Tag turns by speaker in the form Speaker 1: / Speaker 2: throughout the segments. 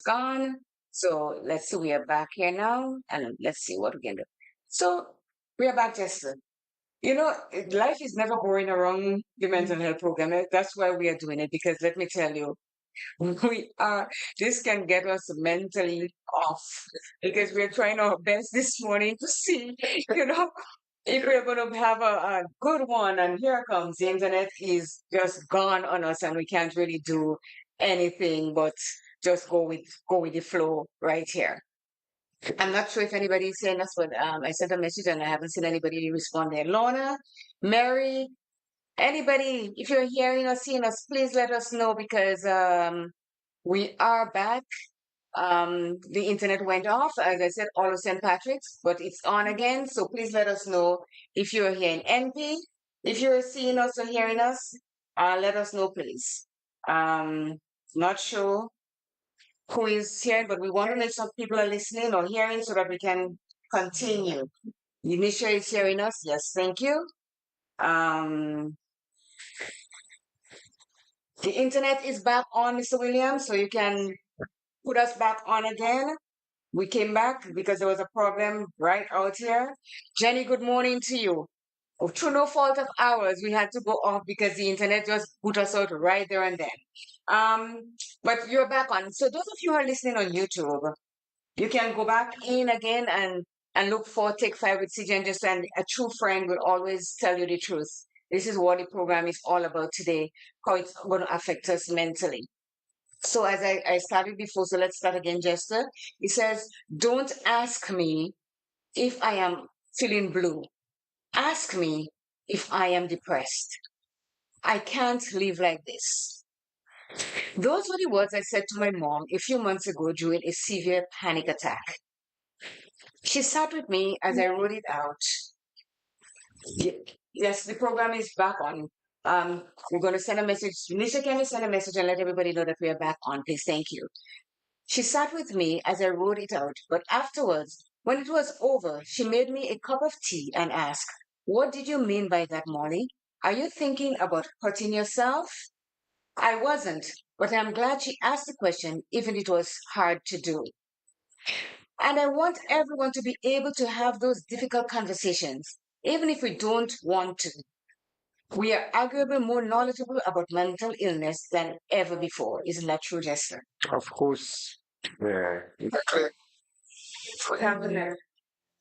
Speaker 1: Gone. So let's see, we are back here now, and let's see what we can do. So we are back, Jester. Life is never boring around the mental health program. That's why we are doing it, because let me tell you, we are, this can get us mentally off, because we're trying our best this morning to see, you know, if we're going to have a good one. And here comes the internet is just gone on us, and we can't really do anything but just go with the flow right here. I'm not sure if anybody's saying us, but I sent a message and I haven't seen anybody respond there. Lorna, Mary, anybody, if you're hearing or seeing us, please let us know, because we are back. The internet went off, as I said, all of St. Patrick's, but it's on again. So please let us know if you're here in NP. If you're seeing us or hearing us, let us know, please. Not sure who is here, but we want to know if some people are listening or hearing so that we can continue. Unisha is hearing us. Yes, thank you. Um, the internet is back on, Mr. Williams, so you can put us back on again. We came back because there was a problem right out here. Jenny, good morning to you. Through no fault of ours, we had to go off because the internet just put us out right there and then. But you're back on. So those of you who are listening on YouTube, you can go back in again and look for Take Five with CJ and Jester. And a true friend will always tell you the truth. This is what the program is all about today, how it's going to affect us mentally. So as I started before, so let's start again, Jester. He says, don't ask me if I am feeling blue. Ask me if I am depressed. I can't live like this. Those were the words I said to my mom a few months ago during a severe panic attack. She sat with me as I wrote it out. Yes, the program is back on. We're going to send a message. Nisha, can you send a message and let everybody know that we are back on, please? Thank you. She sat with me as I wrote it out, but afterwards, when it was over, she made me a cup of tea and asked, what did you mean by that, Molly? Are you thinking about hurting yourself? I wasn't, but I'm glad she asked the question, even it was hard to do. And I want everyone to be able to have those difficult conversations, even if we don't want to. We are arguably more knowledgeable about mental illness than ever before. Isn't that true, Jester?
Speaker 2: Of course. Yeah.
Speaker 1: What happened there?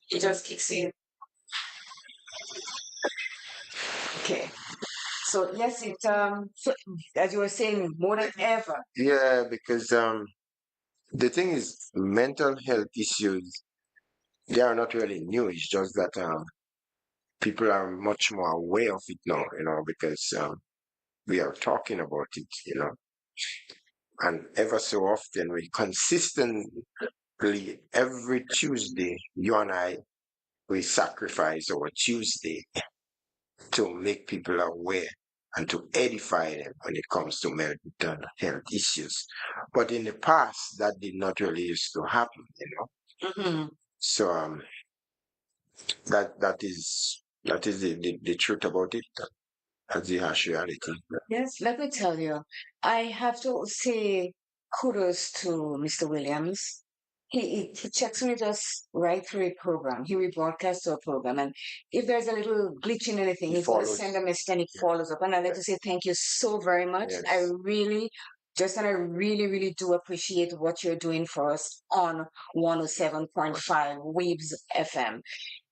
Speaker 1: It just kicks in. Okay. So yes, so as you were saying, more than ever.
Speaker 2: Yeah, because the thing is, mental health issues, they are not really new. It's just that people are much more aware of it now, because we are talking about it. And ever so often, we consistently, every Tuesday, you and I, we sacrifice our Tuesday to make people aware and to edify them when it comes to mental health issues. But in the past, that did not really used to happen.
Speaker 1: Hmm.
Speaker 2: So that is the truth about it. That's the harsh reality.
Speaker 1: Yes, let me tell you, I have to say kudos to Mr. Williams. He checks in with us right through a program. He rebroadcasts our program. And if there's a little glitch in anything,
Speaker 2: He
Speaker 1: he's going to
Speaker 2: follows.
Speaker 1: send a message and he follows up. And I'd like to say thank you so very much. I
Speaker 2: Yes.
Speaker 1: really, Justin, I really, really do appreciate what you're doing for us on 107.5 Weebs FM.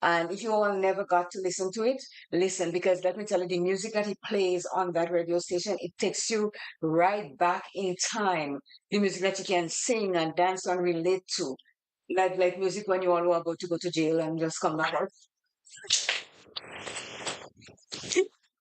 Speaker 1: And if you all never got to listen to it, listen, because let me tell you, the music that he plays on that radio station, it takes you right back in time. The music that you can sing and dance and relate to. Like music when you all were about to go to jail and just come back out.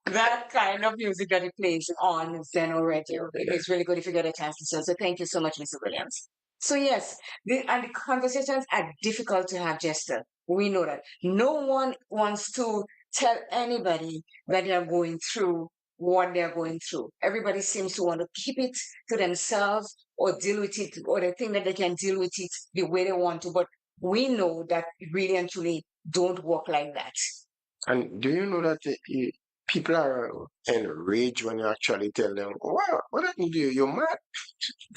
Speaker 1: That kind of music that he plays on Zeno Radio. It's really good if you get a chance to listen. So thank you so much, Mr. Williams. So yes, and the conversations are difficult to have, Jester. We know that. No one wants to tell anybody that they are going through what they're going through. Everybody seems to want to keep it to themselves or deal with it, or they think that they can deal with it the way they want to. But we know that really and truly don't work like that.
Speaker 2: And do you know that people are enraged when you actually tell them, "Wow, what happened to you? You're mad."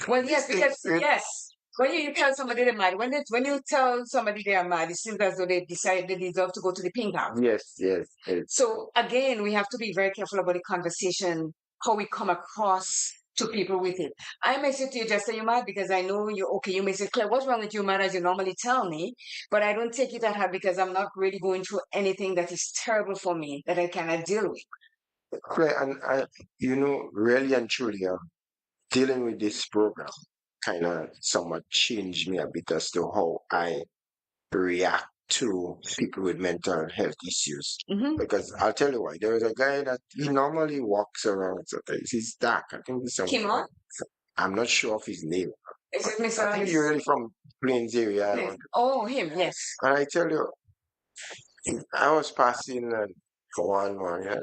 Speaker 1: Well, yes, because yes. when you tell somebody they're mad, when you tell somebody they are mad, it seems as though they decide they deserve to go to the pink house.
Speaker 2: Yes, yes, yes.
Speaker 1: So again, we have to be very careful about the conversation, how we come across to people with it. I may say to you, just say you're mad because I know you okay. You may say, Claire, what's wrong with you, mad as you normally tell me? But I don't take it at heart because I'm not really going through anything that is terrible for me that I cannot deal with.
Speaker 2: Right, and really and truly, dealing with this program kind of somewhat changed me a bit as to how I react to people with mental health issues.
Speaker 1: Mm-hmm.
Speaker 2: Because I'll tell you why. There is a guy that he normally walks around. He's dark. I think he's
Speaker 1: Kimo?
Speaker 2: I'm not sure of his name.
Speaker 1: Is it
Speaker 2: I think he's
Speaker 1: Mr.
Speaker 2: really from Plains area.
Speaker 1: Oh, him, yes.
Speaker 2: And I tell you, I was passing one morning,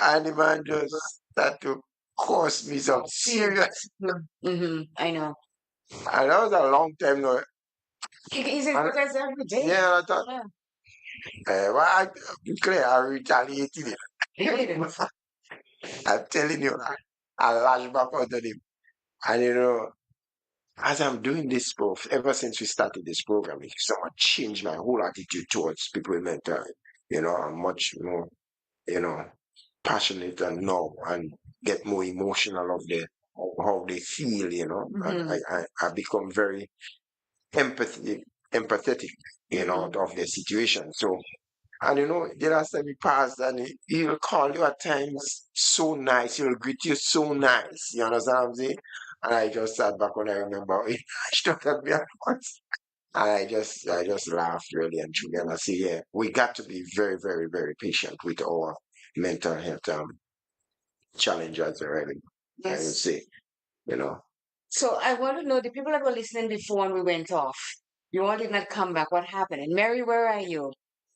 Speaker 2: and the man just started to cause me some serious.
Speaker 1: Mm-hmm. I know.
Speaker 2: And that was a long time now.
Speaker 1: He's in
Speaker 2: And
Speaker 1: protest every day.
Speaker 2: yeah, I thought,
Speaker 1: Yeah.
Speaker 2: well, Claire, I retaliated
Speaker 1: Yeah.
Speaker 2: I'm telling you, I lash back out at him. And as I'm doing this, ever since we started this program, it somewhat changed my whole attitude towards people with mental health. I'm much more, you know, passionate and know and get more emotional of how they feel. And
Speaker 1: Mm-hmm.
Speaker 2: I become very empathy, empathetic, of their situation. So, and the last time he passed, and he'll call you at times so nice, he'll greet you so nice. You understand what I'm saying? And I just sat back when I remember he shot at me at once. And I just laughed really and truly. And I say, yeah, we got to be very, very, very patient with our mental health challenges, really. I would
Speaker 1: Yes.
Speaker 2: say, you know.
Speaker 1: So I want to know the people that were listening before when we went off. You all did not come back. What happened? And Mary, where are you?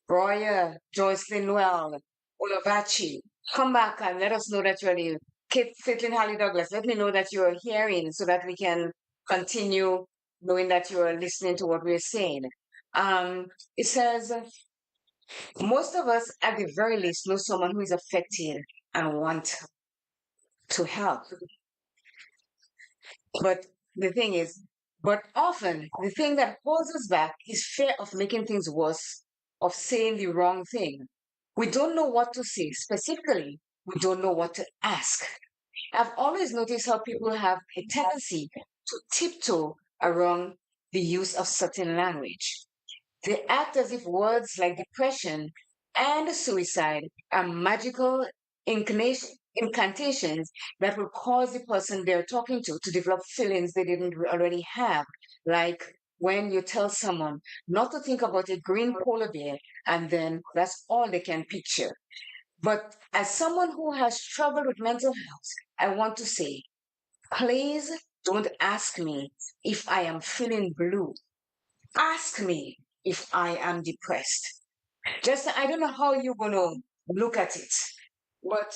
Speaker 1: Roya, Joycelyn Well, Olavachi, come back and let us know that you're the Kate Fitlin Holly Douglas. Let me know that you're hearing so that we can continue knowing that you're listening to what we're saying. It says most of us at the very least know someone who is affected and want to help. But the thing is, but often the thing that holds us back is fear of making things worse, of saying the wrong thing. We don't know what to say. Specifically, we don't know what to ask. I've always noticed how people have a tendency to tiptoe around the use of certain language. They act as if words like depression and suicide are magical incantations that will cause the person they're talking to develop feelings they didn't already have. Like when you tell someone not to think about a green polar bear, and then that's all they can picture. But as someone who has struggled with mental health, I want to say, please don't ask me if I am feeling blue. Ask me if I am depressed. Just, I don't know how you're going to look at it, but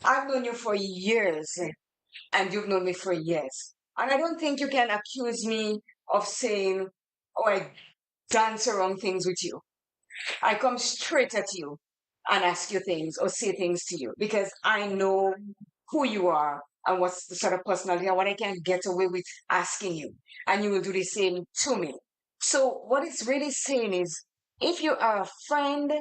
Speaker 1: I've known you for years and you've known me for years. And I don't think you can accuse me of saying, oh, I dance around things with you. I come straight at you and ask you things or say things to you because I know who you are and what's the sort of personality and what I can get away with asking you. And you will do the same to me. So, what it's really saying is if you are a friend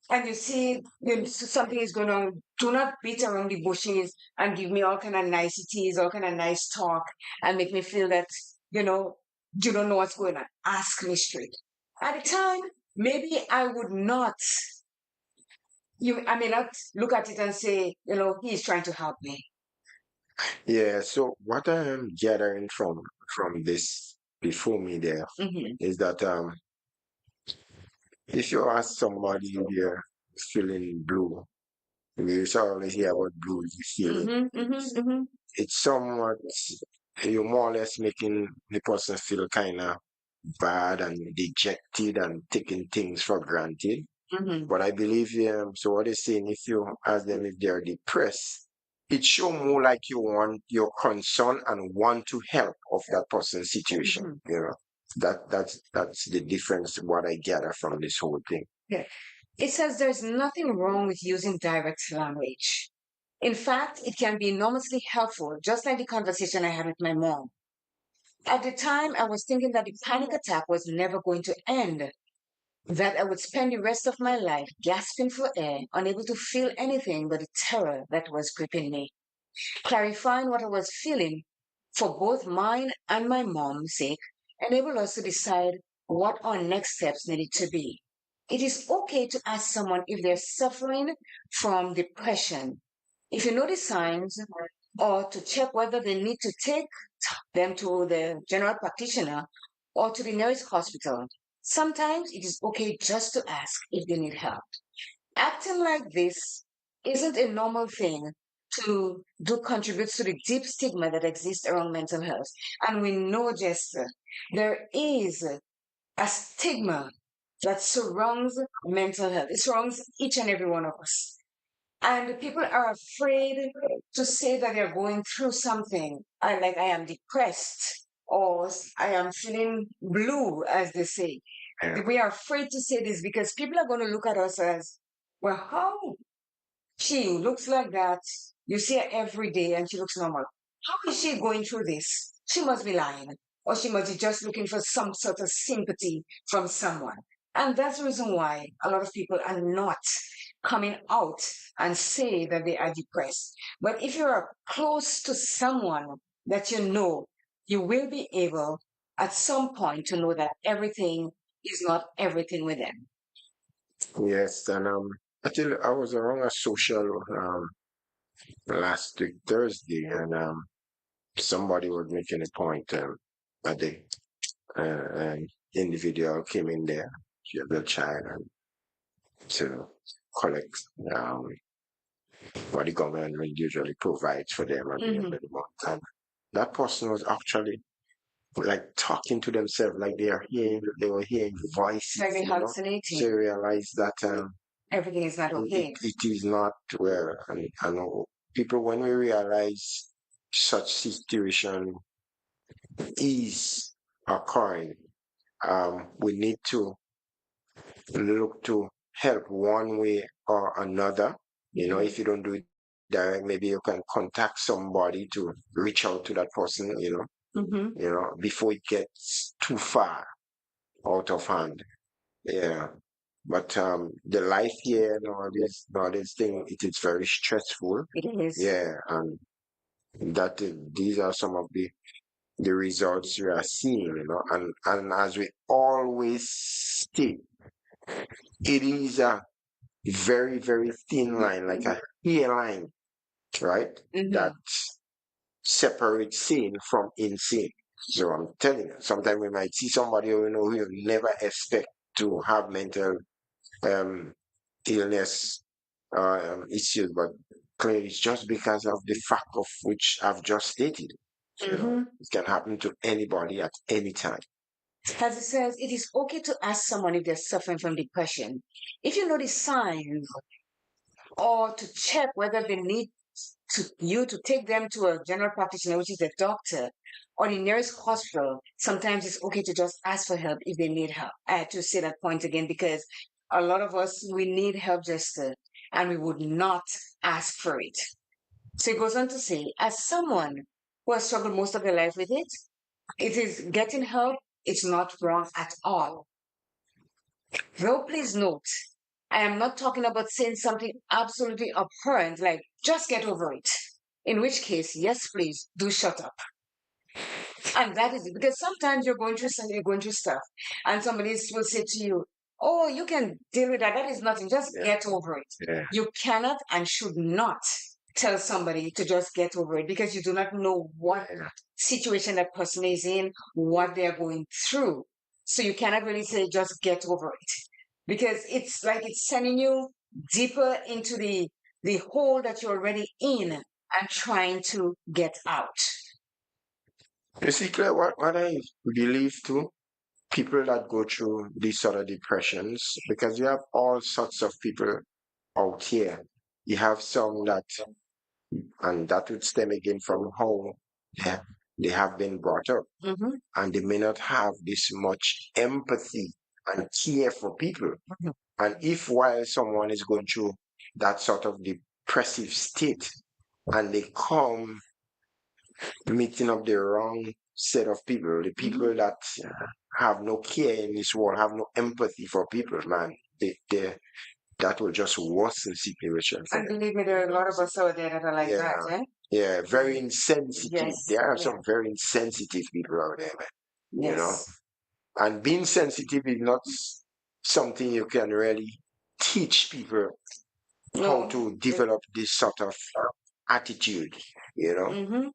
Speaker 1: and you see something is going on, do not beat around the bushes and give me all kind of niceties, all kind of nice talk, and make me feel that you know you don't know what's going on. Ask me straight. At the time, maybe I would not. I may not look at it and say, he's trying to help me.
Speaker 2: Yeah, so what I am gathering from this before me there
Speaker 1: Mm-hmm.
Speaker 2: is that if you ask somebody they're feeling blue, we always hear about blue feeling.
Speaker 1: Mm-hmm. Mm-hmm. Mm-hmm.
Speaker 2: It's somewhat you're more or less making the person feel kind of bad and dejected and taking things for granted.
Speaker 1: Mm-hmm.
Speaker 2: But I believe so what they're saying, if you ask them if they're depressed, it show more like you want your concern and want to help of that person's situation.
Speaker 1: Mm-hmm.
Speaker 2: That's the difference what I gather from this whole thing.
Speaker 1: Yeah. It says there's nothing wrong with using direct language. In fact, it can be enormously helpful, just like the conversation I had with my mom. At the time, I was thinking that the panic attack was never going to end, that I would spend the rest of my life gasping for air, unable to feel anything but the terror that was gripping me. Clarifying what I was feeling for both mine and my mom's sake enabled us to decide what our next steps needed to be. It is okay to ask someone if they're suffering from depression. If you notice signs, or to check whether they need to take them to the general practitioner or to the nearest hospital. Sometimes it is okay just to ask if they need help. Acting like this isn't a normal thing to do contributes to the deep stigma that exists around mental health. And we know, Jester, there is a stigma that surrounds mental health. It surrounds each and every one of us. And people are afraid to say that they're going through something. I am depressed or I am feeling blue, as they say.
Speaker 2: Yeah.
Speaker 1: We are afraid to say this because people are going to look at us as, well, how she looks like that. You see her every day and she looks normal. How is she going through this? She must be lying. Or she must be just looking for some sort of sympathy from someone. And that's the reason why a lot of people are not coming out and say that they are depressed. But if you're close to someone that you know, you will be able at some point to know that everything is not everything with them.
Speaker 2: Yes, and actually, I was around a social last week Thursday, and somebody was making a point that an individual came in there, she had a child, and to collect um, what the government usually provides for them at the end
Speaker 1: Hmm.
Speaker 2: of the month. And that person was actually like talking to themselves, like they were hearing voices,
Speaker 1: Like they
Speaker 2: So
Speaker 1: hallucinating.
Speaker 2: you realize that
Speaker 1: Everything is not okay.
Speaker 2: it is not well. And I know people, when we realize such situation is occurring, we need to look to help one way or another. If you don't do it direct, maybe you can contact somebody to reach out to that person,
Speaker 1: Hmm.
Speaker 2: before it gets too far out of hand. Yeah. But the life here and all this thing, it is very stressful.
Speaker 1: It is.
Speaker 2: Yeah, and these are some of the results we are seeing, and as we always state, it is a very, very thin line, like a hairline, right? That
Speaker 1: Hmm.
Speaker 2: separates sane from insane. So I'm telling you, sometimes we might see somebody who you never expect to have mental um, illness issues, but clearly it's just because of the fact of which I've just stated.
Speaker 1: Hmm.
Speaker 2: It can happen to anybody at any time.
Speaker 1: As it says, it is okay to ask someone if they're suffering from depression. If you notice signs, or to check whether they need you to take them to a general practitioner, which is a doctor, or the nearest hospital. Sometimes it's okay to just ask for help if they need help. I had to say that point again because a lot of us, we need help just and we would not ask for it. So it goes on to say, as someone who has struggled most of their life with it, it is getting help. It's not wrong at all. Though please note, I am not talking about saying something absolutely abhorrent like, just get over it. In which case, yes, please do shut up. And that is it. Because sometimes you're going through stuff, and somebody will say to you, oh, you can deal with that. That is nothing. Just
Speaker 2: Yeah,
Speaker 1: get over it.
Speaker 2: yeah.
Speaker 1: You cannot and should not tell somebody to just get over it because you do not know what situation that person is in, what they're going through. So you cannot really say just get over it because it's like it's sending you deeper into the hole that you're already in and trying to get out.
Speaker 2: You see, Claire, what I believe too, people that go through these sort of depressions, because you have all sorts of people out here. You have some that, and that would stem again from how they, they have been brought up,
Speaker 1: Hmm.
Speaker 2: and they may not have this much empathy and care for people. And if while someone is going through that sort of depressive state, and they come meeting up the wrong set of people, the people that have no care in this world, have no empathy for people, man. That will just worsen situation for
Speaker 1: And
Speaker 2: them.
Speaker 1: believe me, there are a lot of us out there that are like
Speaker 2: Yeah,
Speaker 1: that, eh?
Speaker 2: yeah, very insensitive.
Speaker 1: Yes,
Speaker 2: There are
Speaker 1: yeah,
Speaker 2: some very insensitive people out there, man. You know,
Speaker 1: yes.
Speaker 2: and being sensitive is not something you can really teach people how
Speaker 1: No,
Speaker 2: to develop this sort of attitude. You know,
Speaker 1: mm-hmm.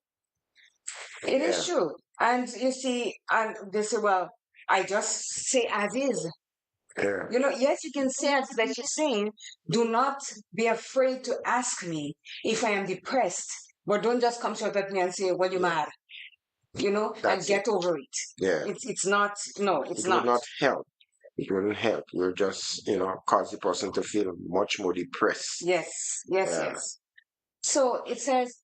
Speaker 1: It is
Speaker 2: yeah,
Speaker 1: true. And you see, and they say, well, I just say as is.
Speaker 2: yeah,
Speaker 1: Yes, you can say as that you're saying, do not be afraid to ask me if I am depressed, but don't just come short at me and say, well, you're
Speaker 2: yeah.
Speaker 1: mad, and
Speaker 2: That's it.
Speaker 1: get over it.
Speaker 2: Yeah,
Speaker 1: It's not, no, it's
Speaker 2: it will
Speaker 1: not.
Speaker 2: not help. It wouldn't help. You'll just, cause the person to feel much more depressed.
Speaker 1: Yes, yes,
Speaker 2: Yeah.
Speaker 1: yes. So it says,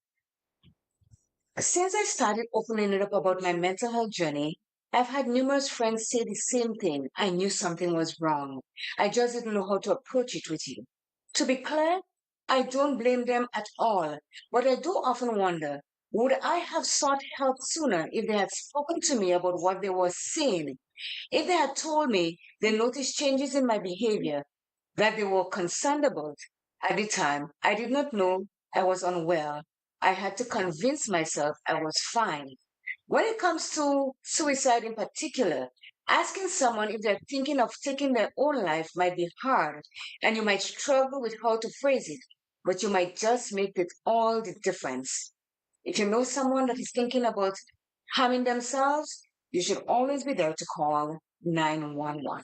Speaker 1: since I started opening it up about my mental health journey, I've had numerous friends say the same thing. I knew something was wrong. I just didn't know how to approach it with you. To be clear, I don't blame them at all, but I do often wonder, would I have sought help sooner if they had spoken to me about what they were seeing? If they had told me they noticed changes in my behavior that they were concerned about? At the time, I did not know I was unwell. I had to convince myself I was fine. When it comes to suicide in particular, asking someone if they're thinking of taking their own life might be hard, and you might struggle with how to phrase it, but you might just make it all the difference. If you know someone that is thinking about harming themselves, you should always be there to call 911.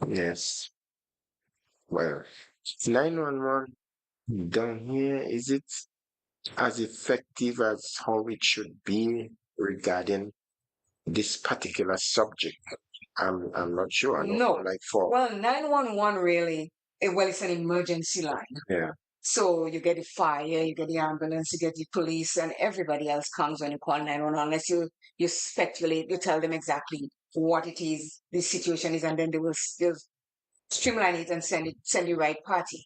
Speaker 2: Yes. Well, 911 down here, is it as effective as how it should be regarding this particular subject? I'm not sure. I know for
Speaker 1: No.
Speaker 2: like for
Speaker 1: Well, 911 really, well, it's an emergency line.
Speaker 2: yeah,
Speaker 1: So you get the fire, you get the ambulance, you get the police, and everybody else comes when you call 911, unless you speculate, you tell them exactly what it is, the situation is, and then they'll streamline it and send the right party.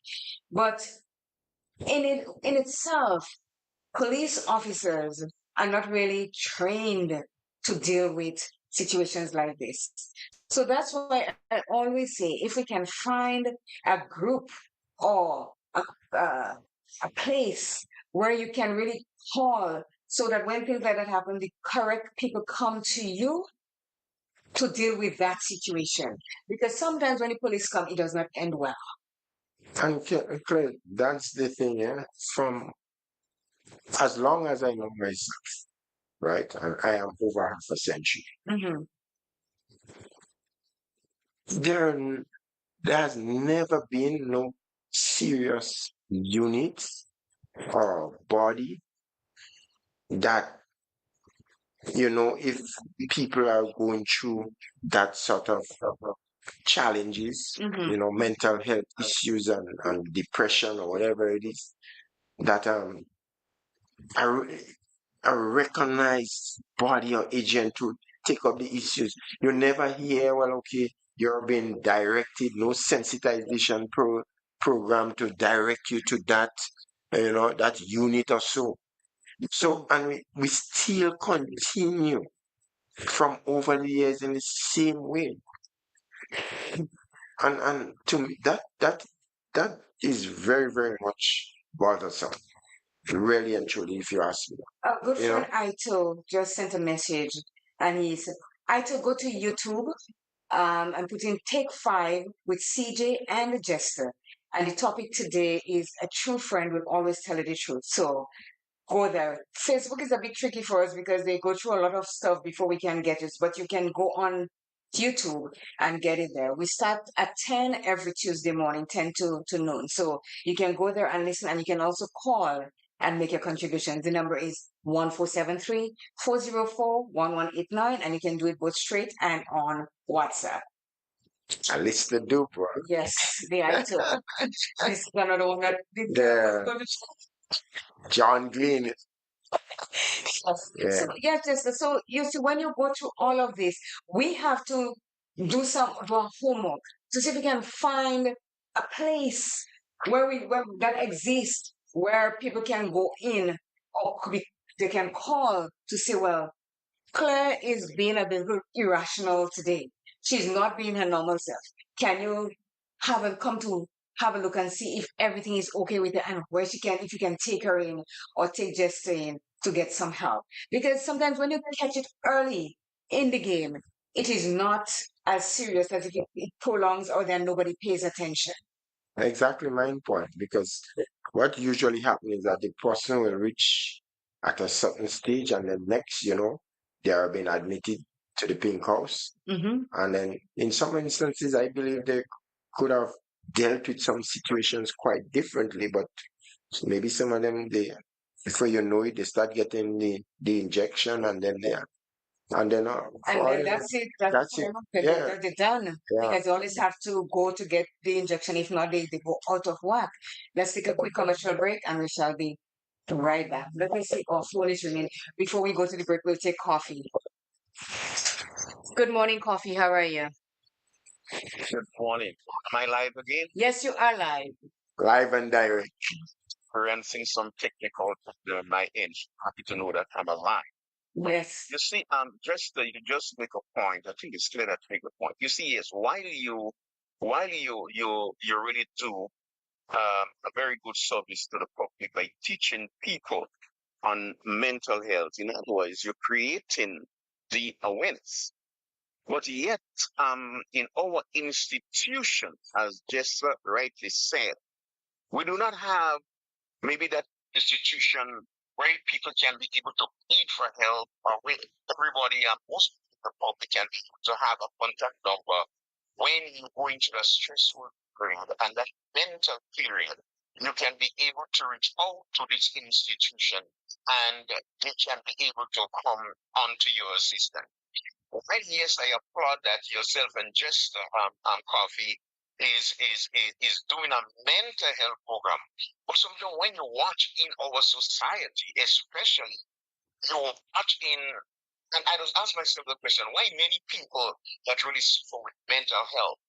Speaker 1: But in itself, police officers are not really trained to deal with situations like this. So that's why I always say if we can find a group or a place where you can really call so that when things like that happen, the correct people come to you to deal with that situation. Because sometimes when the police come, it does not end well.
Speaker 2: and Clay, that's the thing. Yeah, from as long as I know myself, right, and I am over half a century.
Speaker 1: Hmm.
Speaker 2: There, there has never been no serious unit or body that, if people are going through that sort of challenges,
Speaker 1: Hmm.
Speaker 2: mental health issues and depression or whatever it is, that a, a recognized body or agent to take up the issues. You never hear, well, okay, you're being directed, no sensitization program to direct you to that, that unit or so. So, and we still continue from over the years in the same way. And to me, that is very, very much bothersome, really and truly, if you ask me.
Speaker 1: A good
Speaker 2: You
Speaker 1: friend
Speaker 2: know,
Speaker 1: Aito just sent a message and he said, Aito, go to YouTube and put in Take Five with CJ and Jester. And the topic today is a true friend will always tell you the truth. So go there. Facebook is a bit tricky for us because they go through a lot of stuff before we can get it, but you can go on YouTube and get it there. We start at 10 every Tuesday morning, 10 to noon. So you can go there and listen, and you can also call and make your contributions. The number is 1473-404-1189, and you can do it both straight and on WhatsApp.
Speaker 2: at least the do, bro.
Speaker 1: Yes, the item. This is another one that
Speaker 2: The John Glenn.
Speaker 1: Yes.
Speaker 2: Yeah.
Speaker 1: So yes, yes. So you see, when you go through all of this, we have to do our homework to see if we can find a place where that exists where people can go in or they can call to say, well, Claire is being a bit irrational today. She's not being her normal self. Can you come to have a look and see if everything is okay with her and where she can, if you can take her in or take Jester in to get some help? Because sometimes when you catch it early in the game, it is not as serious as if it prolongs or then nobody pays attention.
Speaker 2: Exactly my point, because what usually happens is that the person will reach at a certain stage, and then next, they are being admitted to the pink house.
Speaker 1: Mm-hmm.
Speaker 2: And then in some instances, I believe they could have dealt with some situations quite differently, but maybe some of them, before you know it, they start getting the injection, and then
Speaker 1: And
Speaker 2: for all
Speaker 1: then
Speaker 2: you know,
Speaker 1: that's it. That's
Speaker 2: that's it. Yeah,
Speaker 1: they're done.
Speaker 2: yeah.
Speaker 1: Because they always have to go to get the injection. If not, they go out of whack. Let's take a quick commercial break and we shall be right back. Let me see. Oh, phone is ringing. Before we go to the break, we'll take coffee. Good morning, Coffee. How are you?
Speaker 3: Good morning. Am I live again?
Speaker 1: Yes, you are live.
Speaker 2: Live and direct.
Speaker 3: Experiencing some technical problem on my end. Happy to know that I'm alive.
Speaker 1: Yes.
Speaker 3: You see, just you just make a point. I think it's clear that you make a point. You see, yes, while you really do a very good service to the public by teaching people on mental health. In other words, you're creating the awareness. But yet, in our institution, as Jester rightly said, we do not have maybe that institution where people can be able to plead for help, or where everybody and most of the public can be able to have a contact number when you go into a stressful period and that mental period. You can be able to reach out to this institution and they can be able to come onto your assistance. Well, yes, I applaud that yourself and just Coffee is doing a mental health program. But sometimes when you watch in our society, especially you watch in, and I just ask myself the question: why many people that really suffer with mental health,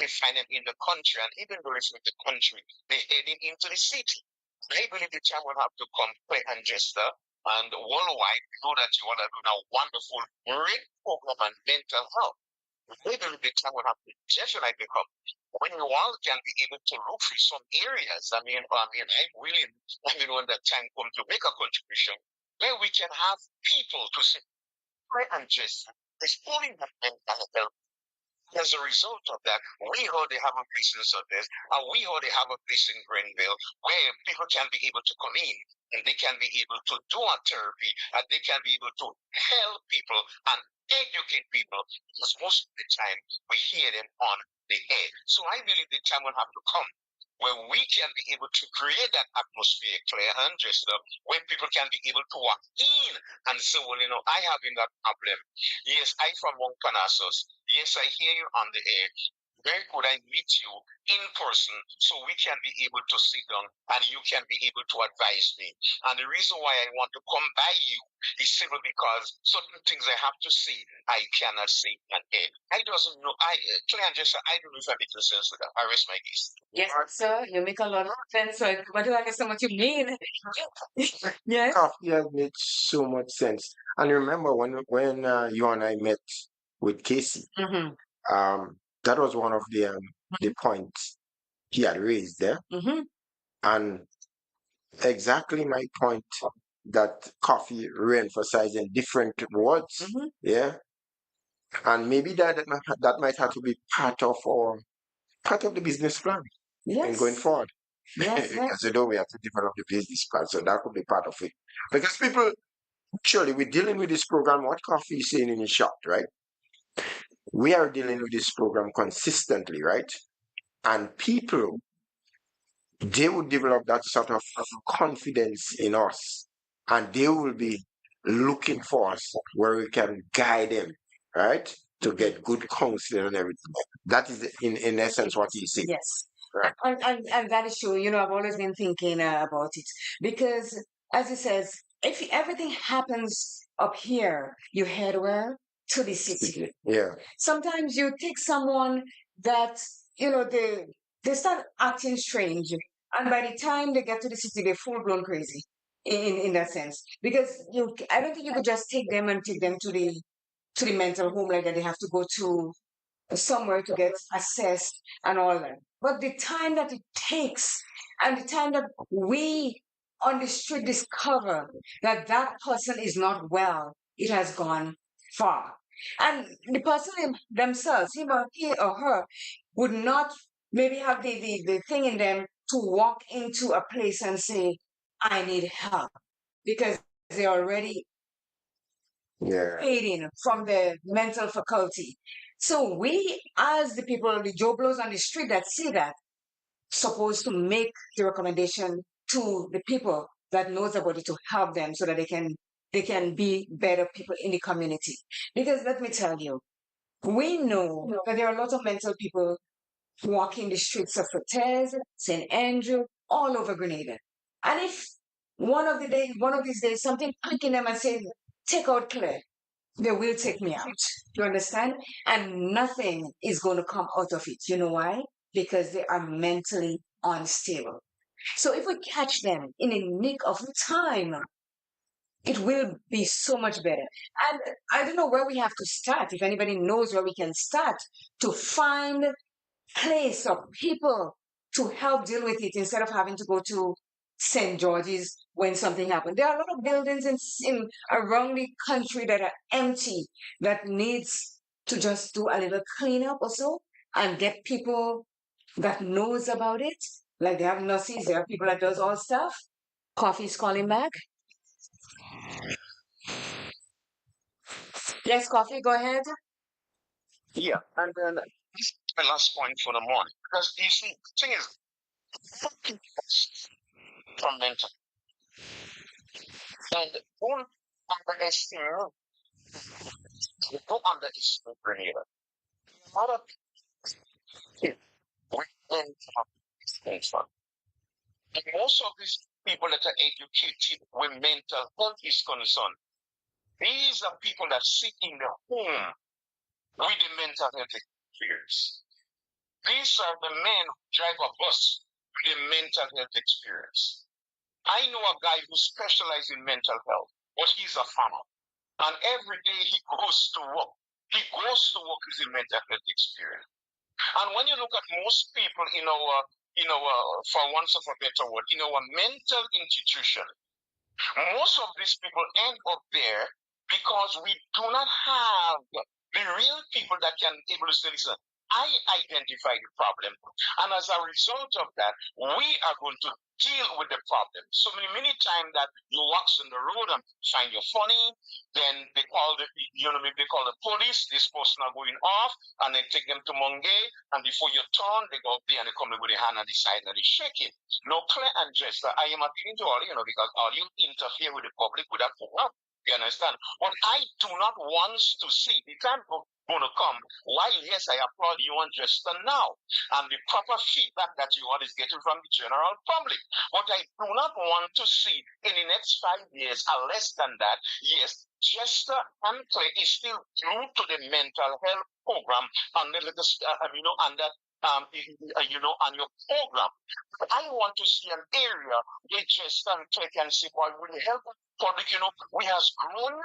Speaker 3: they find them in the country, and even though it's in the country, they're heading into the city. I believe the time will have to come, Clay and Jester, and worldwide, we know that you want to do a wonderful, great program on mental health. Maybe the time will have to definitely become when you all can be able to look for some areas. I'm willing, when the time comes to make a contribution, where we can have people to say, Clay and Jester is pulling that mental health. As a result of that, we heard they have a place in Sudnes, and we heard they have a place in Greenville where people can be able to come in and they can be able to do a therapy and they can be able to help people and educate people because most of the time we hear them on the air. So I believe the time will have to come where we can be able to create that atmosphere, clear and just when people can be able to walk in and say, well, I have in that problem. Yes, I from Mount Parnassus. Yes, I hear you on the air. Where could I meet you in person so we can be able to sit down and you can be able to advise me? And the reason why I want to come by you is simply because certain things I have to see, I cannot see on air. I doesn't know. I don't know if I make sense with that. I rest my case.
Speaker 1: Yes, sir. You make a lot of sense. So, but I understand what you mean. Yes.
Speaker 2: Coffee has made so much sense. And remember when you and I met with Casey,
Speaker 1: Mm-hmm.
Speaker 2: that was one of the points he had raised there,
Speaker 1: Mm-hmm.
Speaker 2: and exactly my point that Coffee re-emphasized in different words.
Speaker 1: Mm-hmm.
Speaker 2: Yeah, and maybe that might have to be part of the business plan in going
Speaker 1: Yes.
Speaker 2: forward.
Speaker 1: Yes. Yes.
Speaker 2: As you know, we have to develop the business plan, so that could be part of it. Because people, surely, we're dealing with this program. What Coffee is saying in his shop, right? We are dealing with this program consistently, right? And people, they will develop that sort of confidence in us, and they will be looking for us where we can guide them, right? To get good counsel and everything. That is, in essence, what he's saying.
Speaker 1: Yes.
Speaker 2: Right.
Speaker 1: And that is true. I've always been thinking about it because, as it says, if everything happens up here, you head where? To the city.
Speaker 2: Yeah.
Speaker 1: Sometimes you take someone that, they start acting strange And by the time they get to the city, they're full blown crazy in that sense. Because I don't think you could just take them and take them to the mental home like that. They have to go to somewhere to get assessed and all that. But the time that it takes and the time that we on the street discover that that person is not well, it has gone far. And the person themselves, he or her, would not maybe have the thing in them to walk into a place and say, I need help, because they're already
Speaker 2: Yeah.
Speaker 1: fading from the mental faculty. So we, as the people, the Joe Blows on the street that see that, supposed to make the recommendation to the people that knows about it to help them so that they can be better people in the community. Because let me tell you, we know that there are a lot of mental people walking the streets of Cortez, St. Andrew, all over Grenada. And if one of these days, something click in them and say, take out Claire, they will take me out. You understand? And nothing is going to come out of it. You know why? Because they are mentally unstable. So if we catch them in a nick of time, it will be so much better. And I don't know where we have to start. If anybody knows where we can start to find place of people to help deal with it instead of having to go to St. George's when something happened. There are a lot of buildings in around the country that are empty that needs to just do a little cleanup or so and get people that knows about it. Like they have nurses, there are people that does all stuff. Coffee's calling back. Yes, Coffee, go ahead.
Speaker 3: Yeah, and then this is my last point for the morning. Because you see, the thing is, fucking from mental. And don't underestimate, don't underestimate Grenada. A lot of people with mental dysfunction. And most of these people that are educated with mental health is concerned, these are people that sit in the home with the mental health experience. These are the men who drive a bus with a mental health experience. I know a guy who specializes in mental health, but he's a farmer. And every day he goes to work. He goes to work with a mental health experience. And when you look at most people in for want of a better word, in our mental institution, most of these people end up there because we do not have the real people that can be able to say, listen, I identify the problem. And as a result of that, we are going to deal with the problem. So many times that you walk on the road and find you funny, then they call maybe they call the police, this person are going off, and they take them to Mongay, and before you turn, they go up there and they come in with a hand on the side and they shake it. No, Claire and Jester, I am appealing to all because all you interfere with the public with that program. You understand? But I do not want to see the time going to come. While yes, I applaud you and Jester now, and the proper feedback that you all is getting from the general public. But I do not want to see in the next 5 years or less than that. Yes, Jester and Clay is still glued to the mental health program under under on your program. But I want to see an area where Jester and Clay can see what will help public. We has grown.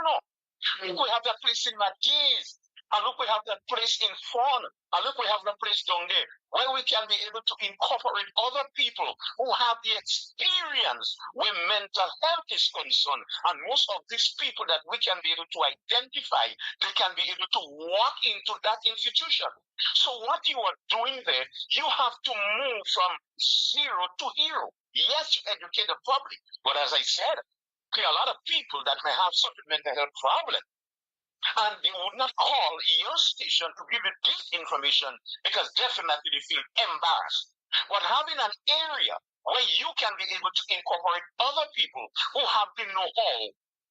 Speaker 3: Look, we have that place in Madiz. And look, we have that place in Fawn. And look, we have that place down there where we can be able to incorporate other people who have the experience where mental health is concerned. And most of these people that we can be able to identify, they can be able to walk into that institution. So what you are doing there, you have to move from zero to hero. Yes, you educate the public. But as I said, there are a lot of people that may have such a mental health problem. And they would not call your station to give you this information because definitely they feel embarrassed. But having an area where you can be able to incorporate other people who have the know-how,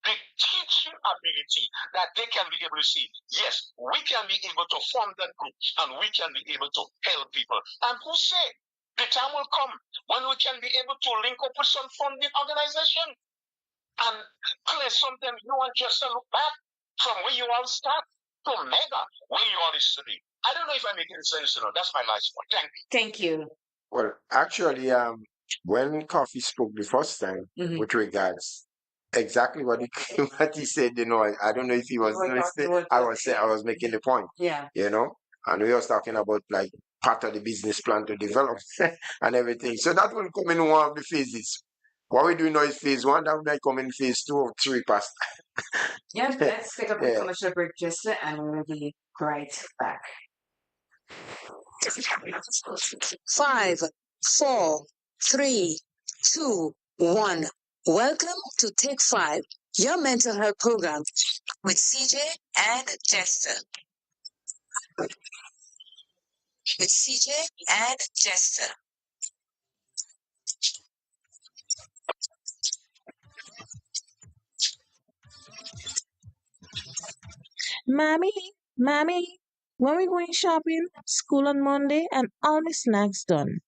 Speaker 3: the teaching ability that they can be able to see, yes, we can be able to form that group and we can be able to help people. And who said the time will come when we can be able to link up with some funding organization and clear something you want just to look back from where you all start to mega where you all is today. I don't know if I'm making sense. That's my last one. Thank you.
Speaker 1: Thank you.
Speaker 2: Well, actually, when Coffee spoke the first time with regards exactly what he what he said, I don't know if he was listening. I was making the point.
Speaker 1: Yeah.
Speaker 2: And we was talking about like part of the business plan to develop and everything. So that will come in one of the phases. What we do now is phase one, that might come in phase 2 or 3 past.
Speaker 1: Yeah, let's take a quick commercial break, Jester, and we'll be right back.
Speaker 4: 5, 4, 3, 2, 1. Welcome to Take 5, your mental health program with CJ and Jester. With CJ and Jester. Mommy, when we going shopping? School on Monday and all my snacks done.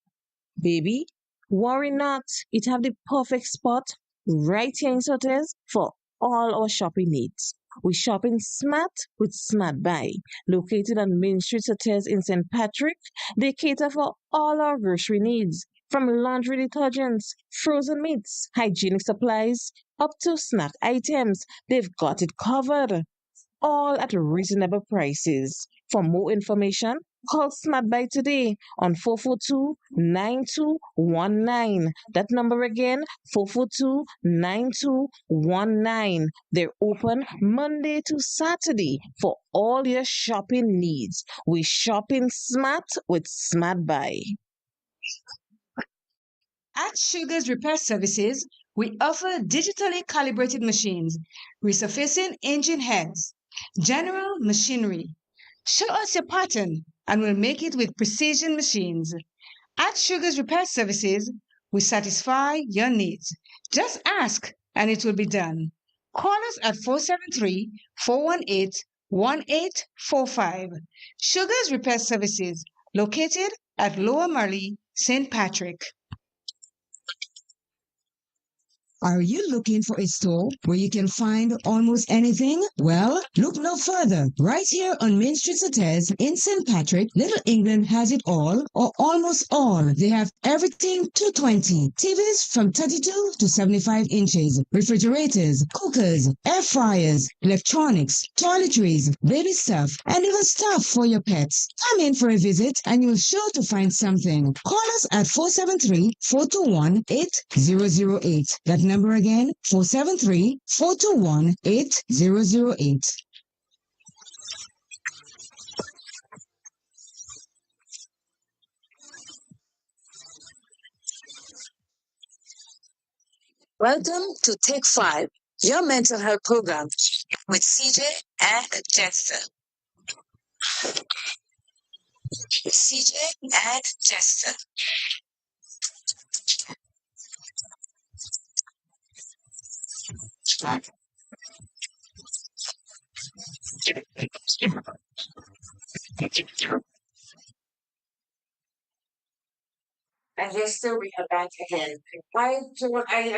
Speaker 4: Baby, worry not. It have the perfect spot right here in Sotes for all our shopping needs. We shopping smart with Smart Buy. Located on Main Street Sotes in St. Patrick, they cater for all our grocery needs. From laundry detergents, frozen meats, hygienic supplies, up to snack items, they've got it covered all at reasonable prices. For more information, call Smart Buy today on 442-9219. That number again, 442-9219. They're open Monday to Saturday for all your shopping needs. We shopping smart with Smart Buy.
Speaker 5: At Sugar's Repair Services, we offer digitally calibrated machines, resurfacing engine heads, general machinery. Show us your pattern and we'll make it with precision machines. At Sugar's Repair Services, we satisfy your needs. Just ask and it will be done. Call us at 473-418-1845. Sugar's Repair Services, located at Lower Marley, St. Patrick.
Speaker 6: Are you looking for a store where you can find almost anything? Well, look no further. Right here on Main Street Hotels in St. Patrick, Little England has it all, or almost all. They have everything 220. TVs from 32 to 75 inches, refrigerators, cookers, air fryers, electronics, toiletries, baby stuff, and even stuff for your pets. Come in for a visit and you'll sure to find something. Call us at 473-421-8008. That number again, 473-421-8008.
Speaker 4: Welcome to Take 5, your mental health program with CJ and Jester. CJ and Jester.
Speaker 1: And Jester, we are back again. I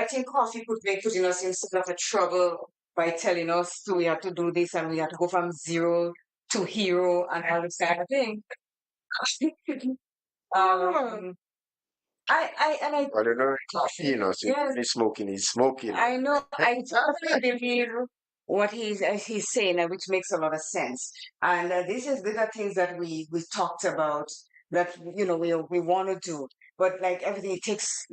Speaker 1: think coffee could be putting us in sort of a trouble by telling us we have to do this and we have to go from zero to hero and all this kind of thing. um,
Speaker 2: I don't know, coffee, so
Speaker 1: yes,
Speaker 2: he's smoking, he's smoking.
Speaker 1: I know. I totally believe what he's saying, which makes a lot of sense. And these are things that we talked about that we want to do, but like everything, it takes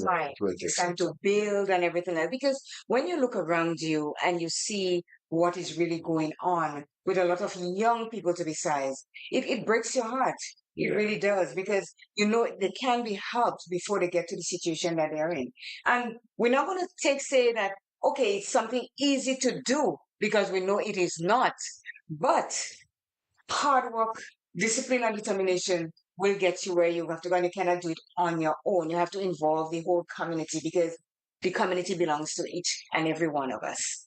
Speaker 1: time.
Speaker 2: Well,
Speaker 1: It takes time to build and everything else. Because when you look around you and you see what is really going on with a lot of young people, to be size, it breaks your heart. It really does, because they can be helped before they get to the situation that they're in. And we're not going to say that, okay, it's something easy to do, because we know it is not. But hard work, discipline, and determination will get you where you have to go. And you cannot do it on your own. You have to involve the whole community, because the community belongs to each and every one of us.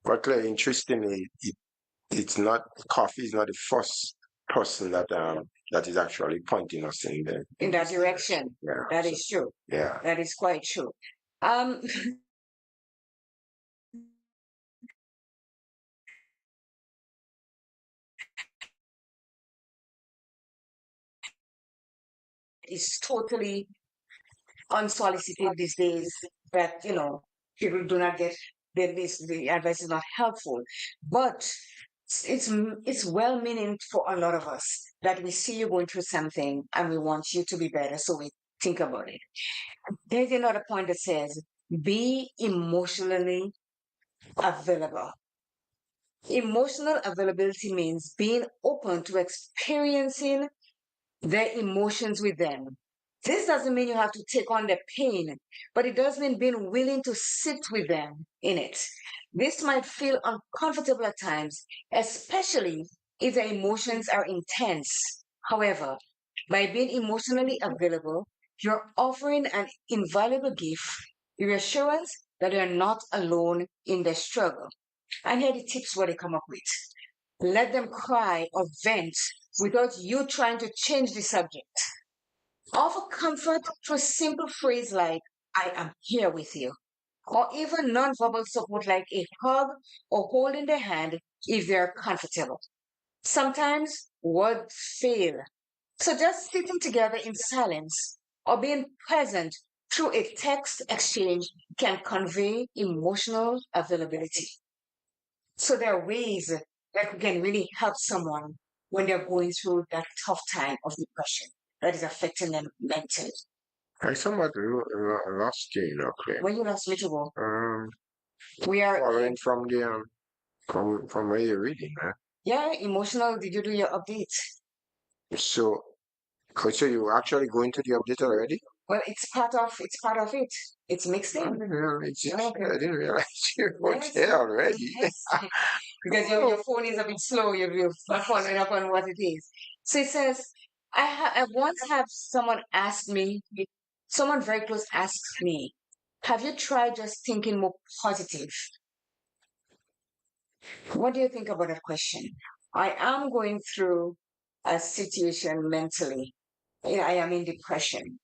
Speaker 2: But interestingly, it's not, coffee is not the first person that is actually pointing us
Speaker 1: in that direction.
Speaker 2: Yeah,
Speaker 1: that is true.
Speaker 2: Yeah.
Speaker 1: That is quite true. Um, is totally unsolicited these days that, people do not get the advice is not helpful. But it's well-meaning for a lot of us that we see you going through something and we want you to be better, so we think about it. There's another point that says, be emotionally available. Emotional availability means being open to experiencing their emotions with them. This doesn't mean you have to take on their pain, but it does mean being willing to sit with them in it. This might feel uncomfortable at times, especially if the emotions are intense. However, by being emotionally available, you're offering an invaluable gift, the reassurance that you're not alone in the struggle. And here are the tips what they come up with. Let them cry or vent without you trying to change the subject. Offer comfort through a simple phrase like, I am here with you. Or even nonverbal support like a hug or holding their hand if they're comfortable. Sometimes words fail. So just sitting together in silence or being present through a text exchange can convey emotional availability. So there are ways that we can really help someone when they're going through that tough time of depression that is affecting them mentally.
Speaker 2: I somewhat lost you, Claire.
Speaker 1: When you lost me to go,
Speaker 2: Um,
Speaker 1: we are
Speaker 2: following from the from where you're reading, huh?
Speaker 1: yeah, emotional. Did you do your update?
Speaker 2: So, so you actually going to the update already?
Speaker 1: Well, it's part of it. It's mixed
Speaker 2: I
Speaker 1: in.
Speaker 2: didn't realize,
Speaker 1: Okay.
Speaker 2: I didn't realize you were
Speaker 1: Yes,
Speaker 2: there already.
Speaker 1: yes. Because your phone is a bit slow. You're not following up on what it is. So it says, I once have someone very close asked me, have you tried just thinking more positive? What do you think about that question? I am going through a situation mentally. I am in depression.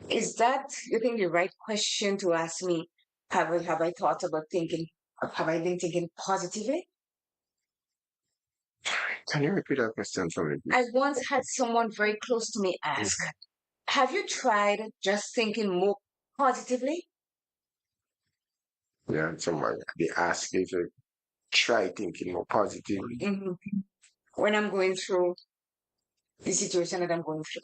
Speaker 1: Is that, you think, the right question to ask me? Have I thought about thinking, have I been thinking positively?
Speaker 2: Can you repeat that question for me,
Speaker 1: I
Speaker 2: please?
Speaker 1: once had someone very close to me ask, have you tried just thinking more positively?
Speaker 2: Yeah, someone they ask if you try thinking more positively.
Speaker 1: Mhm. When I'm going through the situation that I'm going through.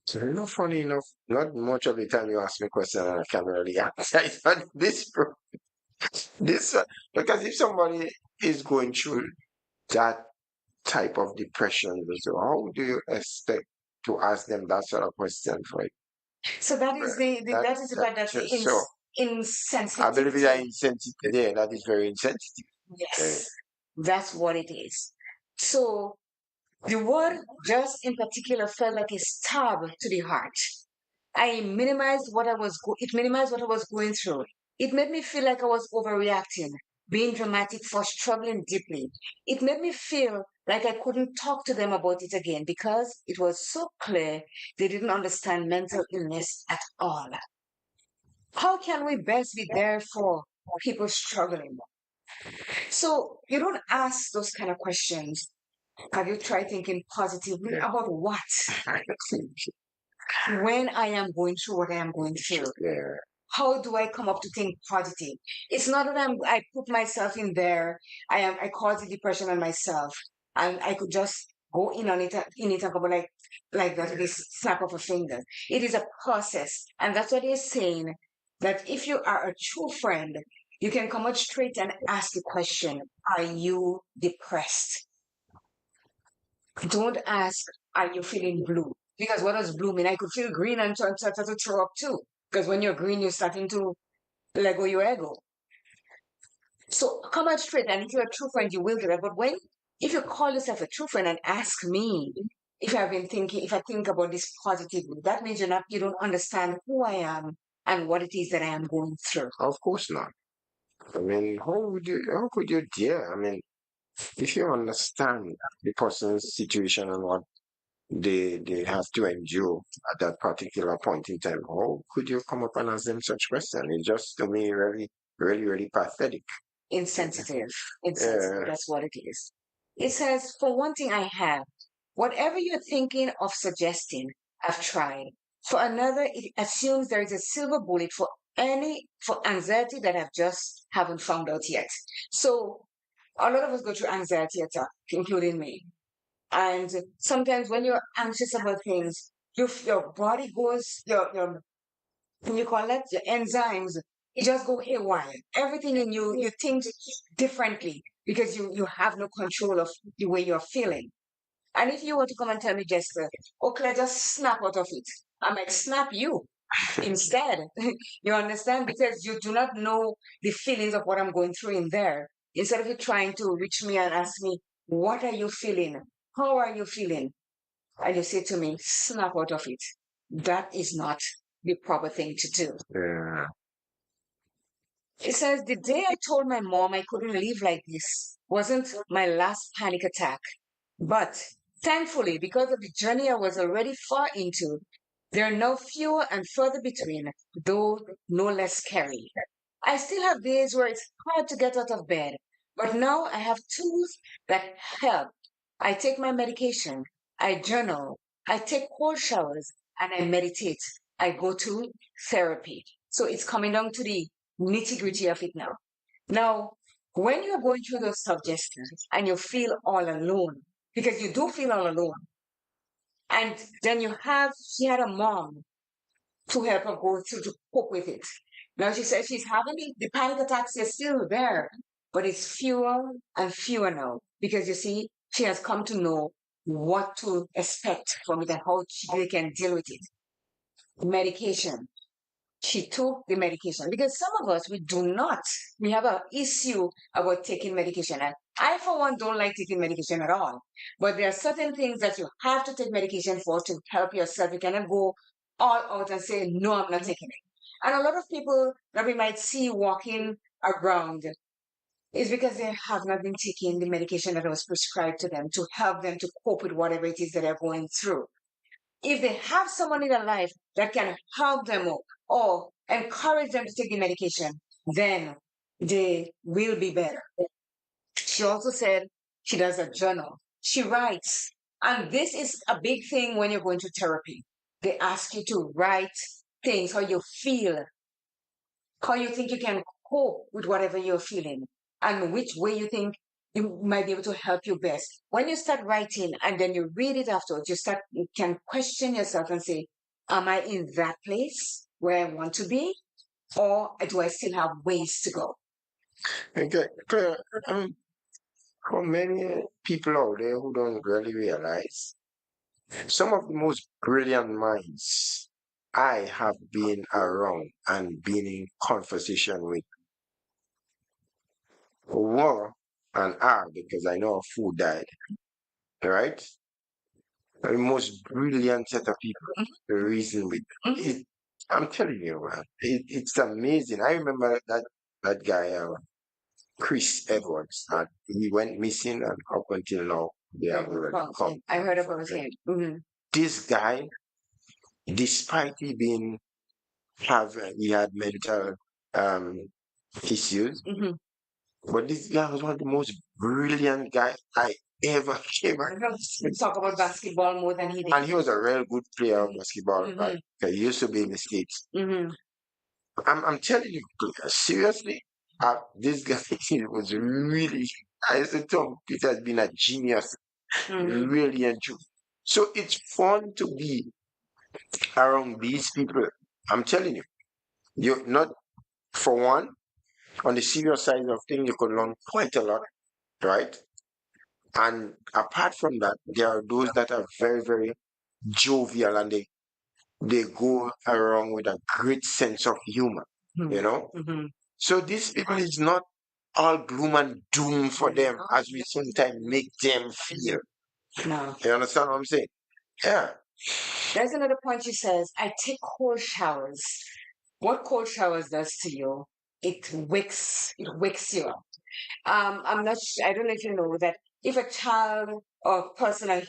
Speaker 2: So, funny enough, not much of the time you ask me a question and I can really answer it. But this, because if somebody is going through that type of depression, so how do you expect to ask them that sort of question for it?
Speaker 1: So that is
Speaker 2: That,
Speaker 1: that is the
Speaker 2: that
Speaker 1: part that's
Speaker 2: just so I believe it is
Speaker 1: insensitivity.
Speaker 2: insensitive. Yeah, that is very insensitive. Yeah.
Speaker 1: Yes, that's what it is. So the word just in particular felt like a stab to the heart. It minimized what I was going through. It made me feel like I was overreacting, being dramatic for struggling deeply. It made me feel like I couldn't talk to them about it again because it was so clear they didn't understand mental illness at all. How can we best be there for people struggling? So you don't ask those kind of questions. Have you tried thinking positively about what? When I am going through what I am going through,
Speaker 2: Yeah.
Speaker 1: how do I come up to think positive? It's not that I put myself in there. I cause the depression on myself, and I could just go in it and go like that with a snap of a finger. It is a process, and that's what they're saying. That if you are a true friend, you can come out straight and ask the question: are you depressed? Don't ask, are you feeling blue? Because what does blue mean? I could feel green and start to throw up too. Because when you're green, you're starting to let go your ego. So come out straight. And if you're a true friend, you will do that. But if you call yourself a true friend and ask me if I think about this positively, that means you don't understand who I am and what it is that I am going through.
Speaker 2: Of course not. I mean, how could you dare? I mean, if you understand the person's situation and what they have to endure at that particular point in time, how could you come up and ask them such question? It's just to me really, really, really pathetic.
Speaker 1: Insensitive.
Speaker 2: Yeah.
Speaker 1: That's what it is. It says, for one thing I have, Whatever you're thinking of suggesting, I've tried. For another, it assumes there is a silver bullet for anxiety that I've just haven't found out yet. So a lot of us go through anxiety attack, including me. And sometimes when you're anxious about things, your body goes, your when you call it your enzymes, it just go haywire. Everything in you think differently because you have no control of the way you're feeling. And if you were to come and tell me, Jester, okay, just snap out of it, I might snap you instead. You understand? Because you do not know the feelings of what I'm going through in there. Instead of you trying to reach me and ask me, what are you feeling? How are you feeling? And you say to me, snap out of it. That is not the proper thing to do.
Speaker 2: Yeah.
Speaker 1: It says, the day I told my mom I couldn't live like this wasn't my last panic attack. But thankfully, because of the journey I was already far into, there are now fewer and further between, though no less scary. I still have days where it's hard to get out of bed, but now I have tools that help. I take my medication, I journal, I take cold showers, and I meditate. I go to therapy. So it's coming down to the nitty gritty of it now. Now, when you're going through those suggestions and you feel all alone, because you do feel all alone, and then she had a mom to help her go through to cope with it. Now she says she's having the panic attacks are still there, but it's fewer and fewer now because you see, she has come to know what to expect from it and how they can deal with it. Medication. She took the medication because some of us we do not. We have an issue about taking medication. And I, for one, don't like taking medication at all. But there are certain things that you have to take medication for to help yourself. You cannot go all out and say, no, I'm not taking it. And a lot of people that we might see walking around is because they have not been taking the medication that was prescribed to them to help them to cope with whatever it is that they're going through. If they have someone in their life that can help them or encourage them to take the medication, then they will be better. She also said she does a journal. She writes. And this is a big thing when you're going to therapy. They ask you to write things, how you feel, how you think you can cope with whatever you're feeling, and which way you think you might be able to help you best. When you start writing and then you read it afterwards, you can question yourself and say, am I in that place where I want to be? Or do I still have ways to go?
Speaker 2: Okay, Claire, for many people out there who don't really realize, some of the most brilliant minds I have been around and been in conversation with were and are, because I know a fool died, right? The most brilliant set of people to reason with. It, I'm telling you, man, it's amazing. I remember that guy, Chris Edwards. He went missing, and up until now, they have already come.
Speaker 1: I heard about him.
Speaker 2: This guy, despite he had mental um issues, but this guy was one of the most brilliant guys I ever came across.
Speaker 1: Talk about basketball more than he did.
Speaker 2: And he was a real good player of basketball. Right? He used to be in the States. I'm telling you, seriously, this guy was really, I used to tell him, Peter has been a genius, really and true. So it's fun to be around these people. I'm telling you, you're not, for one, on the serious side of things, you could learn quite a lot, right? And apart from that, there are those that are very, very jovial and they go around with a great sense of humor, you know? So these people is not all gloom and doom for them as we sometimes make them feel.
Speaker 1: No.
Speaker 2: You understand what I'm saying? Yeah.
Speaker 1: There's another point she says, I take cold showers. What cold showers does to you, it wakes you up. I don't know if you know that if a child or person,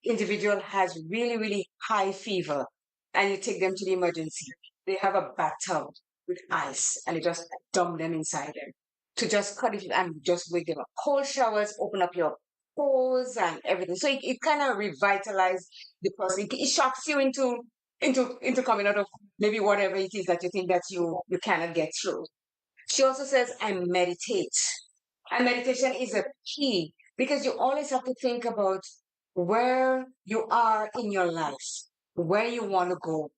Speaker 1: individual has really, really high fever and you take them to the emergency, they have a bathtub with ice and you just dump them inside there to just cut it and just wake them up. Cold showers open up your pose and everything. So it kind of revitalizes the person. It shocks you into coming out of maybe whatever it is that you think that you cannot get through. She also says, I meditate. And meditation is a key because you always have to think about where you are in your life, where you want to go,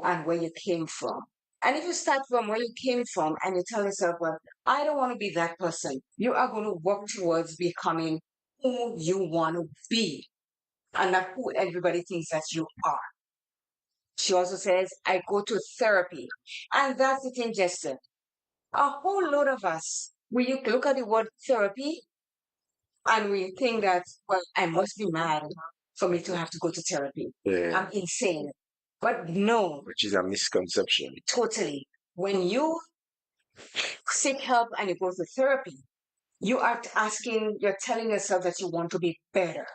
Speaker 1: and where you came from. And if you start from where you came from and you tell yourself, well, I don't want to be that person, you are going to work towards becoming who you want to be and not who everybody thinks that you are. She also says, I go to therapy. And that's the thing, Jester. A whole lot of us, when you look at the word therapy, and we think that, well, I must be mad for me to have to go to therapy.
Speaker 2: Yeah,
Speaker 1: I'm insane. But no,
Speaker 2: which is a misconception.
Speaker 1: totally. When you seek help and you go to therapy, you are asking, you're telling yourself that you want to be better.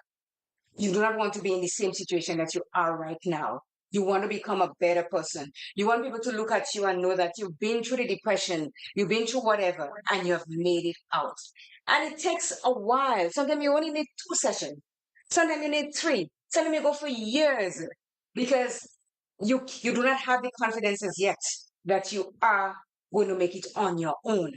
Speaker 1: You do not want to be in the same situation that you are right now. You want to become a better person. You want people to look at you and know that you've been through the depression, you've been through whatever, and you have made it out. And it takes a while. Sometimes you only need 2 sessions. Sometimes you need 3. Sometimes you go for years because you do not have the confidence as yet that you are going to make it on your own.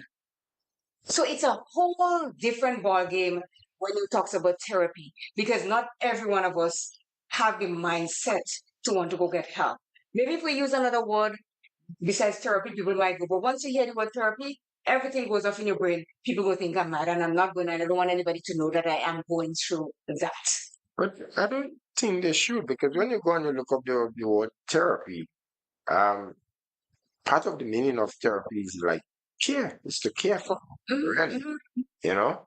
Speaker 1: So it's a whole different ball game when you talks about therapy because not every one of us have the mindset to want to go get help. Maybe if we use another word besides therapy, people might go, but once you hear the word therapy, everything goes off in your brain. People will think I'm mad and I'm not going, and I don't want anybody to know that I am going through that.
Speaker 2: But I don't think they should because when you go and you look up the word therapy, um, part of the meaning of therapy is like care. It's to care for, really,
Speaker 1: Mhm.
Speaker 2: you know?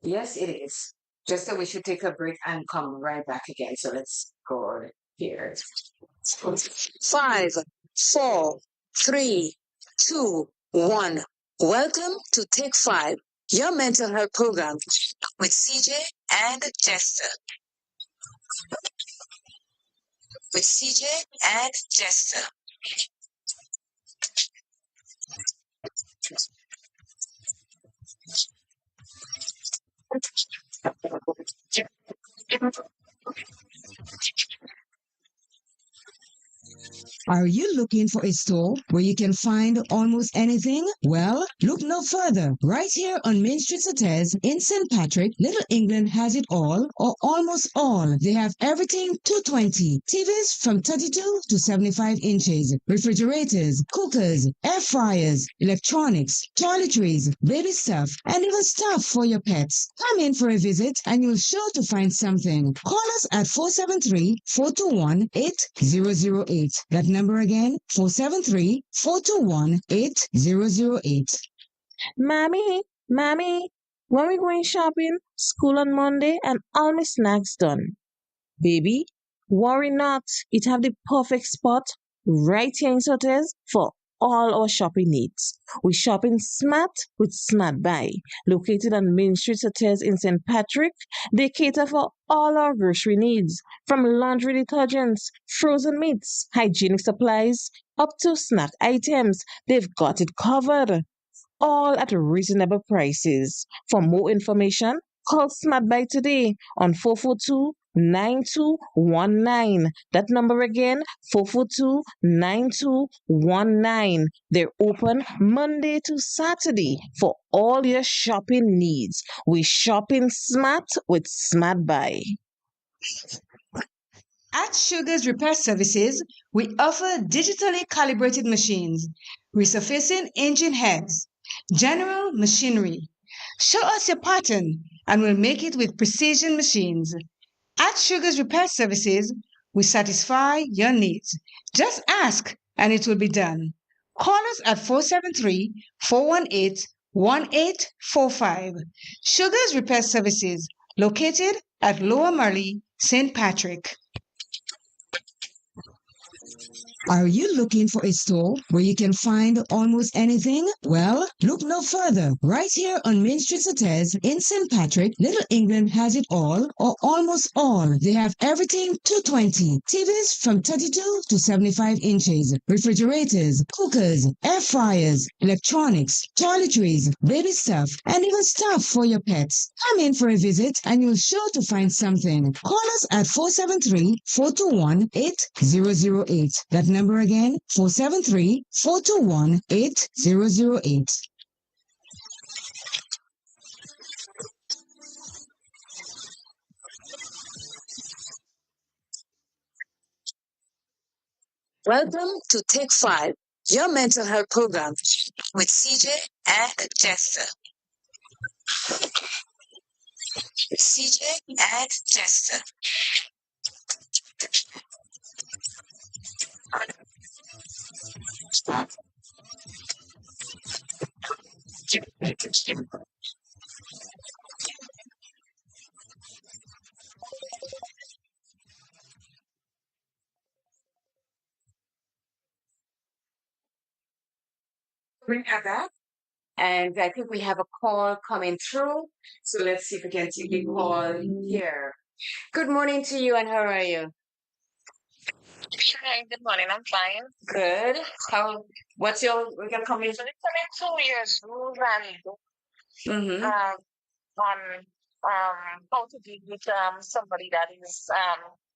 Speaker 1: Yes, it is. Just that we should take a break and come right back again. So let's go here.
Speaker 6: 5, 4, 3, 2, 1. Welcome to Take 5, your mental health program with CJ and Jester. With CJ and Jester. Are you looking for a store where you can find almost anything? Well, look no further. Right here on Main Street Hotels in St. Patrick, Little England has it all, or almost all. They have everything 220. TVs from 32 to 75 inches, refrigerators, cookers, air fryers, electronics, toiletries, baby stuff, and even stuff for your pets. Come in for a visit and you'll sure to find something. Call us at 473-421-8008. That number again, 473-421-8008. Mommy, when we going shopping? School on Monday and all my snacks done. Baby, worry not. It have the perfect spot right here in Sotes for all our shopping needs. We shop in Smart with Smart Buy. Located on Main Street Hotels in St. Patrick, they cater for all our grocery needs, from laundry detergents, frozen meats, hygienic supplies, up to snack items. They've got it covered, all at reasonable prices. For more information, call Smart Buy today on 442-9219. That number again, 442-9219. They're open Monday to Saturday for all your shopping needs. We shop in smart with Smart Buy.
Speaker 5: At Sugar's Repair Services, we offer digitally calibrated machines, resurfacing engine heads, general machinery. Show us your pattern and we'll make it with precision machines. At Sugar's Repair Services, we satisfy your needs. Just ask and it will be done. Call us at 473-418-1845. Sugar's Repair Services, located at Lower Marley, St. Patrick.
Speaker 6: Are you looking for a store where you can find almost anything? Well, look no further. Right here on Main Street Hotels in St. Patrick, Little England has it all, or almost all. They have everything 220. TVs from 32 to 75 inches, refrigerators, cookers, air fryers, electronics, toiletries, baby stuff, and even stuff for your pets. Come in for a visit and you'll sure to find something. Call us at 473-421-8008. That number again, 473-421-8008.
Speaker 7: Welcome to Take 5, your mental health program with CJ and Jester. CJ and Jester.
Speaker 1: We have that. And I think we have a call coming through. So let's see if we can take a call here. Good morning to you, and how are you?
Speaker 8: Hi, good morning. I'm fine.
Speaker 1: Good. What's we can come in?
Speaker 8: So it's coming 2 years rules and
Speaker 1: Mm-hmm.
Speaker 8: on how to deal with somebody that is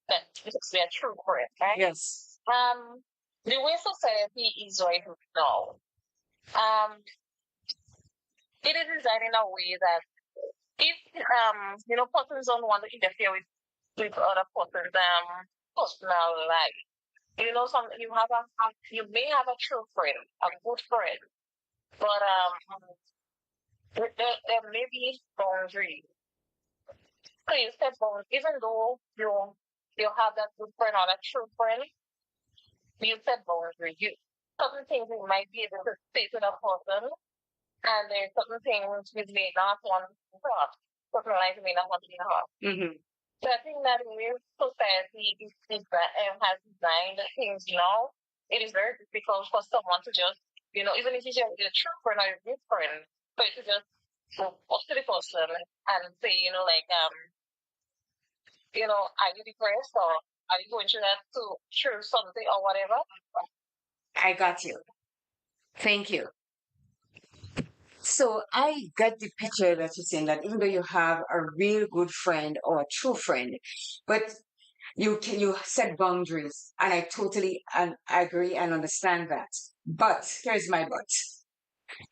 Speaker 8: that is their true friend, right?
Speaker 1: Yes.
Speaker 8: The way society is right now, it is designed in a way that if persons don't want to interfere with other persons personal life. You may have a true friend, a good friend, but there may be boundaries. So you set boundaries, even though you have that good friend or that true friend, you set boundaries. Certain things you might be able to say to that person, and there's certain things you may not want to talk. Certain life you may not want to talk.
Speaker 1: Mm-hmm.
Speaker 8: So I think that in this society has designed things now, it is very difficult for someone to just, even if it's your true friend or your good friend, for you to just go up to the person and say, are you depressed or are you going through that through something or whatever?
Speaker 1: I got you. Thank you. So I get the picture that you're saying, that even though you have a real good friend or a true friend, but you set boundaries, and I totally agree and understand that. But here's my but.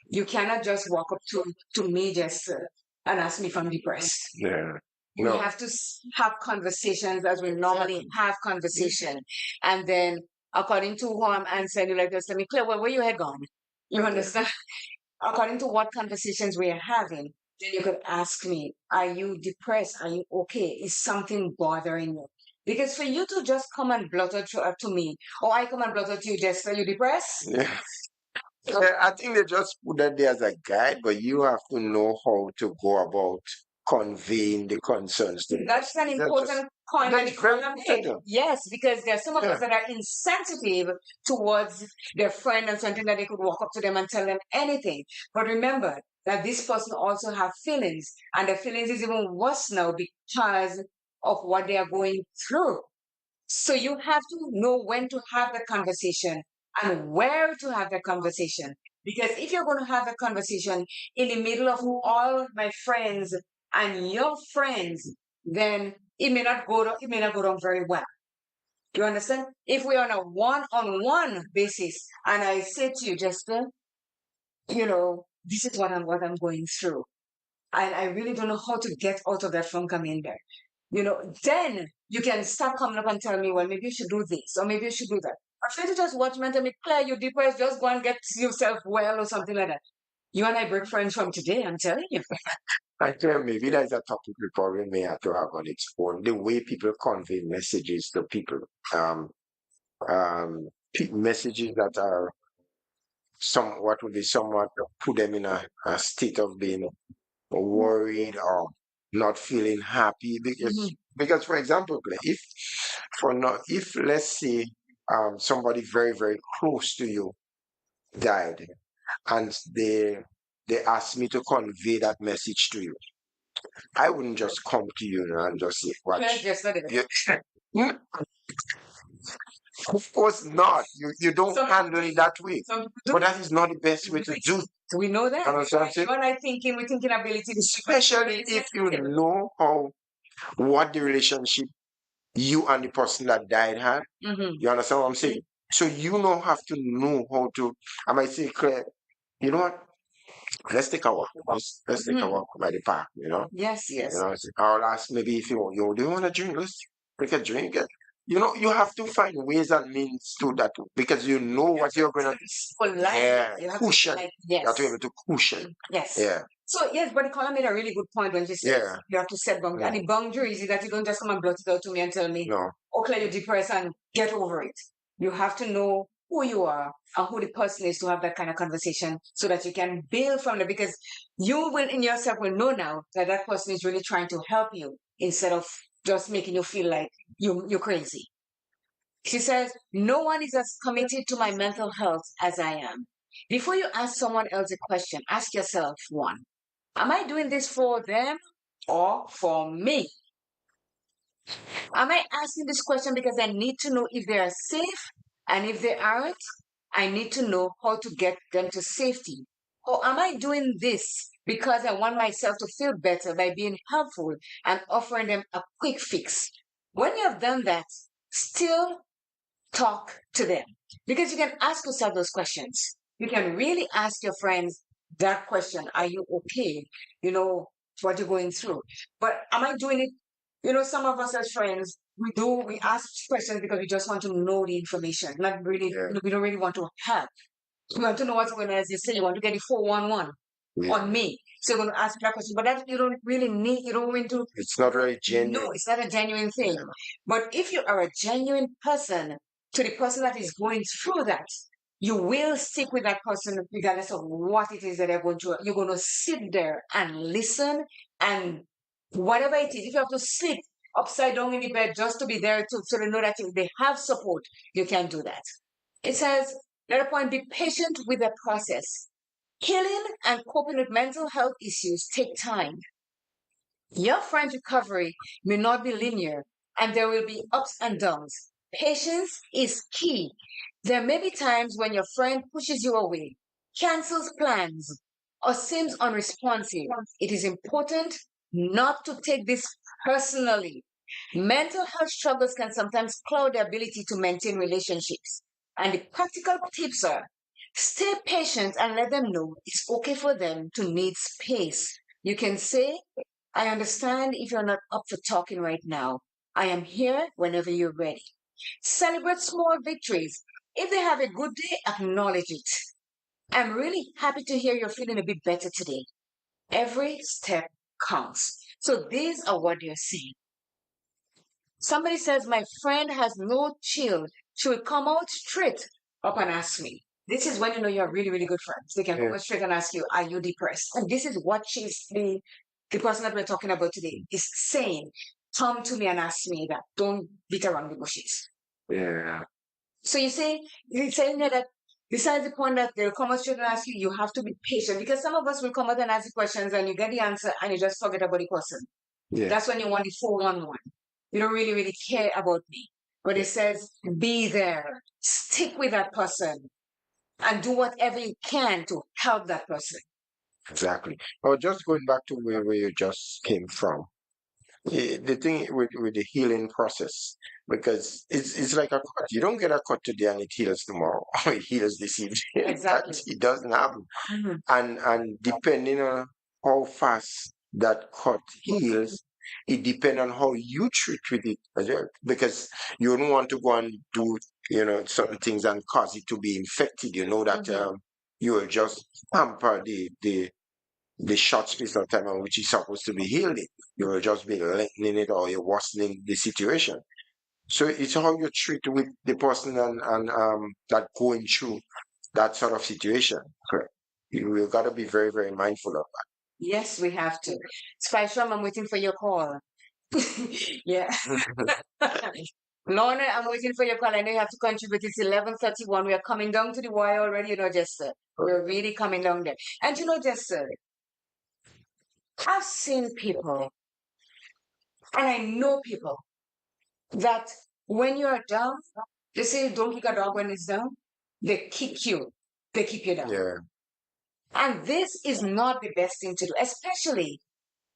Speaker 1: You cannot just walk up to me just and ask me if I'm depressed.
Speaker 2: Yeah.
Speaker 1: We
Speaker 2: No.
Speaker 1: have to have conversations as we normally have conversation, and then according to who I'm answering, you like just let me clear where you had gone. You understand? According to what conversations we are having, then you could ask me, are you depressed? Are you okay? Is something bothering you? Because for you to just come and blutter to me, or I come and blutter to you, just are you depressed?
Speaker 2: Yeah. Yeah, I think they just put that there as a guide, but you have to know how to go about conveying the concerns to them.
Speaker 1: That's an
Speaker 2: That's
Speaker 1: important point that
Speaker 2: that's
Speaker 1: you
Speaker 2: very
Speaker 1: want to make.
Speaker 2: important.
Speaker 1: Yes, because there are some of us
Speaker 2: Yeah.
Speaker 1: that are insensitive towards their friend and something that they could walk up to them and tell them anything. But remember that this person also have feelings, and the feelings is even worse now because of what they are going through. So you have to know when to have the conversation and where to have the conversation. Because if you're going to have a conversation in the middle of all my friends and your friends, then it may not go down very well. You understand? If we're on a one-on-one basis, and I say to you, Jessica, this is what I'm going through, and I really don't know how to get out of that funk I'm in there. Then you can start coming up and tell me, well, maybe you should do this, or maybe you should do that. Or try to just watch me and tell me, Claire, you're depressed, just go and get yourself well, or something like that. You and I break friends from today, I'm telling you.
Speaker 2: I think maybe that's a topic we probably may have to have on its own. The way people convey messages to people, messages that are what would be somewhat put them in a state of being worried or not feeling happy, because
Speaker 1: Mhm.
Speaker 2: for example, if let's say somebody very, very close to you died, and they asked me to convey that message to you, I wouldn't just come to you and just say, watch. You, of course not. You don't handle it that way. But that is not the best way to do.
Speaker 1: We know that.
Speaker 2: Understand what I'm saying?
Speaker 1: When I thinking, we're thinking ability,
Speaker 2: Especially if you know what the relationship you and the person that died had. You understand what I'm saying? So you don't have to know how to. I might say, Claire, you know what? Let's take a walk. Let's take a walk by the park.
Speaker 1: Yes,
Speaker 2: You
Speaker 1: yes.
Speaker 2: know, I'll ask maybe if do you want a drink? Let's take a drink. You have to find ways and means to that because you know what you're gonna
Speaker 1: Polite. You have to
Speaker 2: cushion.
Speaker 1: like,
Speaker 2: You have to be
Speaker 1: yes.
Speaker 2: able to cushion.
Speaker 1: Yes.
Speaker 2: Yeah.
Speaker 1: So yes, but Nicola made a really good point when she said
Speaker 2: Yeah.
Speaker 1: you have to set boundaries. And the boundaries is that you don't just come and blurt it out to me and tell me,
Speaker 2: No.
Speaker 1: okay, you're depressed and get over it. You have to know who you are and who the person is to have that kind of conversation so that you can build from there because you will in yourself will know now that that person is really trying to help you instead of just making you feel like you're crazy. She says, no one is as committed to my mental health as I am. Before you ask someone else a question, ask yourself one. Am I doing this for them or for me? Am I asking this question because I need to know if they are safe? And if they aren't, I need to know how to get them to safety. Or am I doing this because I want myself to feel better by being helpful and offering them a quick fix? When you have done that, still talk to them because you can ask yourself those questions. You can really ask your friends that question. Are you okay? You know, what you're going through. But am I doing it? Some of us as friends, we ask questions because we just want to know the information. Not really, we don't really want to help. We want to know what's going on. As you say, you want to get the 411 on me. So you're going to ask that question. But that you don't really need, you don't want to.
Speaker 2: It's not really genuine.
Speaker 1: No, it's not a genuine thing. But if you are a genuine person to the person that is going through that, you will stick with that person regardless of what it is that they're going through. You're going to sit there and listen and whatever it is, if you have to sleep upside down in the bed just to be there so they know that they have support, you can do that. It says, another point, be patient with the process. Healing and coping with mental health issues take time. Your friend's recovery may not be linear and there will be ups and downs. Patience is key. There may be times when your friend pushes you away, cancels plans, or seems unresponsive. It is important not to take this personally. Mental health struggles can sometimes cloud the ability to maintain relationships. And the practical tips are stay patient and let them know it's okay for them to need space. You can say, I understand if you're not up for talking right now. I am here whenever you're ready. Celebrate small victories. If they have a good day, acknowledge it. I'm really happy to hear you're feeling a bit better today. Every step counts. So these are what you're saying. Somebody says, my friend has no chill. She will come out straight up and ask me. This is when you know you're really, really good friends. They can come out straight and ask you, are you depressed? And this is what the person that we're talking about today is saying. Come to me and ask me that. Don't beat around the bushes.
Speaker 2: Yeah.
Speaker 1: So you're saying that besides the point that they'll come out straight and ask you, you have to be patient because some of us will come out and ask the questions and you get the answer and you just forget about the person.
Speaker 2: Yeah.
Speaker 1: That's when you want the 411. You don't really, really care about me. But it says, be there, stick with that person, and do whatever you can to help that person.
Speaker 2: Exactly. Oh, just going back to where you just came from. The thing with the healing process, because it's like a cut. You don't get a cut today and it heals tomorrow, or it heals this evening.
Speaker 1: Exactly.
Speaker 2: It doesn't happen. And depending on how fast that cut heals, it depends on how you treat with it as well. Because you don't want to go and do certain things and cause it to be infected. You know that you will just hamper the short space of time in which it's supposed to be healing. You will just be lengthening it or you're worsening the situation. So it's how you treat with the person and that going through that sort of situation. Correct. You got to be very, very mindful of
Speaker 1: Yes, we have to. Spysham, I'm waiting for your call. Yeah.
Speaker 2: that.
Speaker 1: Lorna, I'm waiting for your call. I know you have to contribute. It's 11:31. We are coming down to the wire already, Jester. We're really coming down there. And Jester, I've seen people, and I know people, that when you are down, they say don't kick a dog when it's down. They kick you. They keep you down.
Speaker 2: Yeah.
Speaker 1: And this is not the best thing to do, especially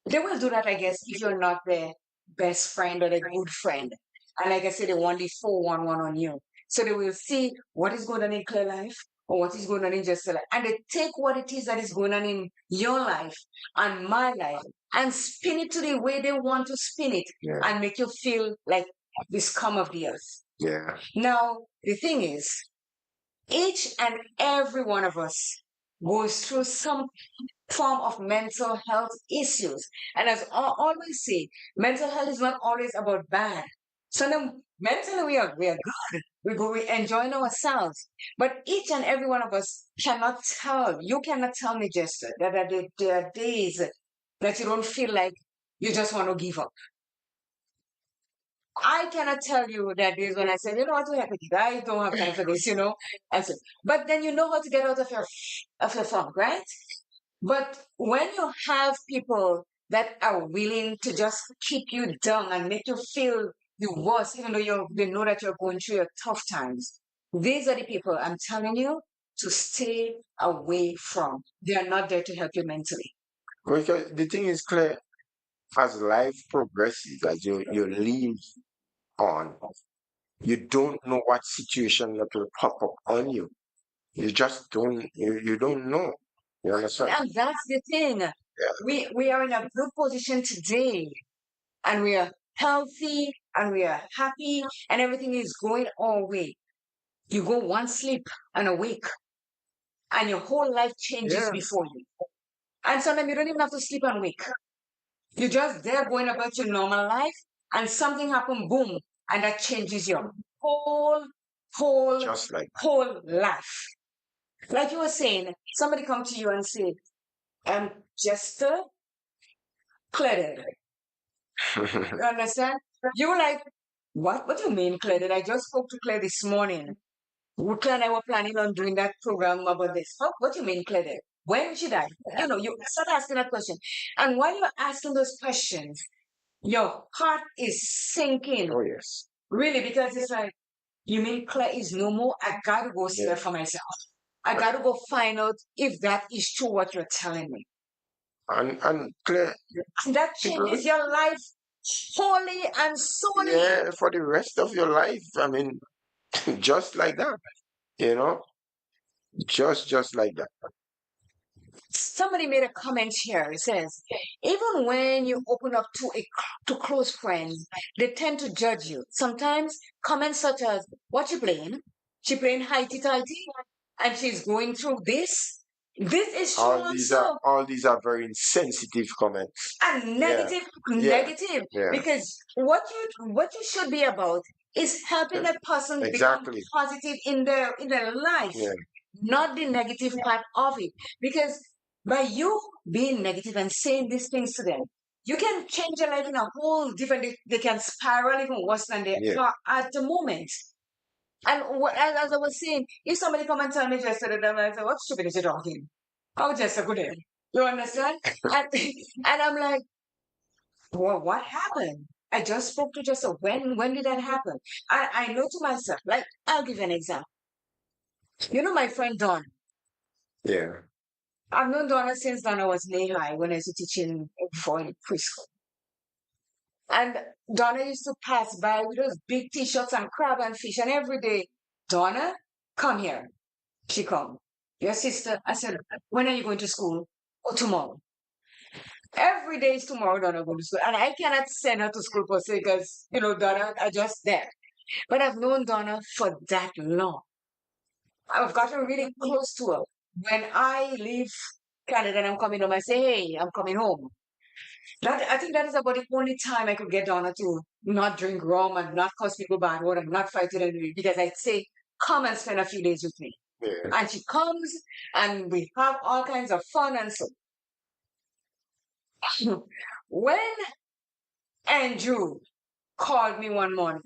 Speaker 1: they will do that, I guess, if you're not their best friend or their good friend. And like I said, they want the 411 on you. So they will see what is going on in Claire life or what is going on in Jester life. And they take what it is that is going on in your life and my life and spin it to the way they want to spin it and make you feel like the scum of the earth.
Speaker 2: Yeah.
Speaker 1: Now, the thing is, each and every one of us goes through some form of mental health issues. And as I always say, mental health is not always about bad. Sometimes mentally we are good. We enjoying ourselves. But each and every one of us you cannot tell me, Jester, that there are days that you don't feel like you just want to give up. I cannot tell you that days when I said, you know what, I don't have time for this, And so, but then you know how to get out of your funk, right? But when you have people that are willing to just keep you down and make you feel the worst, even though they know that you're going through your tough times, these are the people I'm telling you to stay away from. They are not there to help you mentally.
Speaker 2: Because the thing is clear, as life progresses, as you live on, you don't know what situation that will pop up on you. You just you don't know. You understand?
Speaker 1: And that's the thing.
Speaker 2: Yeah.
Speaker 1: We are in a good position today, and we are healthy, and we are happy, and everything is going our way. You go one sleep and awake, and your whole life changes
Speaker 2: Yeah.
Speaker 1: before you. And sometimes you don't even have to sleep and wake. You're just there going about your normal life, and something happen, boom, and that changes your whole,
Speaker 2: Just like
Speaker 1: whole life. Like you were saying, somebody come to you and say, Jester, Claire. You understand? You were like, what? What do you mean, Claire? I just spoke to Claire this morning. Claire and I were planning on doing that program about this. What do you mean, Claire? When should I? You start asking that question. And while you're asking those questions, your heart is sinking.
Speaker 2: Oh yes.
Speaker 1: Really, because it's like, you mean Claire is no more? I gotta go see her for myself. I gotta go find out if that is true what you're telling me.
Speaker 2: And Claire,
Speaker 1: And that changes your life wholly and solely.
Speaker 2: yeah, for the rest of your life. I mean, just like that, you know, just like that.
Speaker 1: Somebody made a comment here. It says, even when you open up to close friends, they tend to judge you. Sometimes comments such as, "What you playing? She playing highty tighty, and she's going through this." This is true also.
Speaker 2: All these are very insensitive comments.
Speaker 1: And negative, negative.
Speaker 2: Yeah.
Speaker 1: Because what you should be about is helping that person become positive in their life, not the negative part of it. Because by you being negative and saying these things to them, you can change their life in a whole different. They can spiral even worse than they are at the moment. And as I was saying, if somebody come and tell me yesterday, then I say, "What stupid is you talking? How just a good day?" You understand? And I'm like, well, what happened? I just spoke to Jester. When did that happen? I know to myself, like, I'll give you an example. You know my friend Dawn.
Speaker 2: Yeah.
Speaker 1: I've known Donna since Donna was knee high when I was teaching before in preschool. And Donna used to pass by with those big t-shirts and crab and fish, and every day, "Donna, come here." She come. "Your sister." I said, "When are you going to school?" "Oh, tomorrow." Every day is tomorrow, Donna going to school. And I cannot send her to school per se because, Donna are just there. But I've known Donna for that long. I've gotten really close to her. When I leave Canada and I'm coming home, I say, "Hey, I'm coming home." I think that is about the only time I could get Donna to not drink rum and not cause people bad word and not fight with anybody, because I'd say, "Come and spend a few days with me."
Speaker 2: Yeah.
Speaker 1: And she comes and we have all kinds of fun and so. When Andrew called me one morning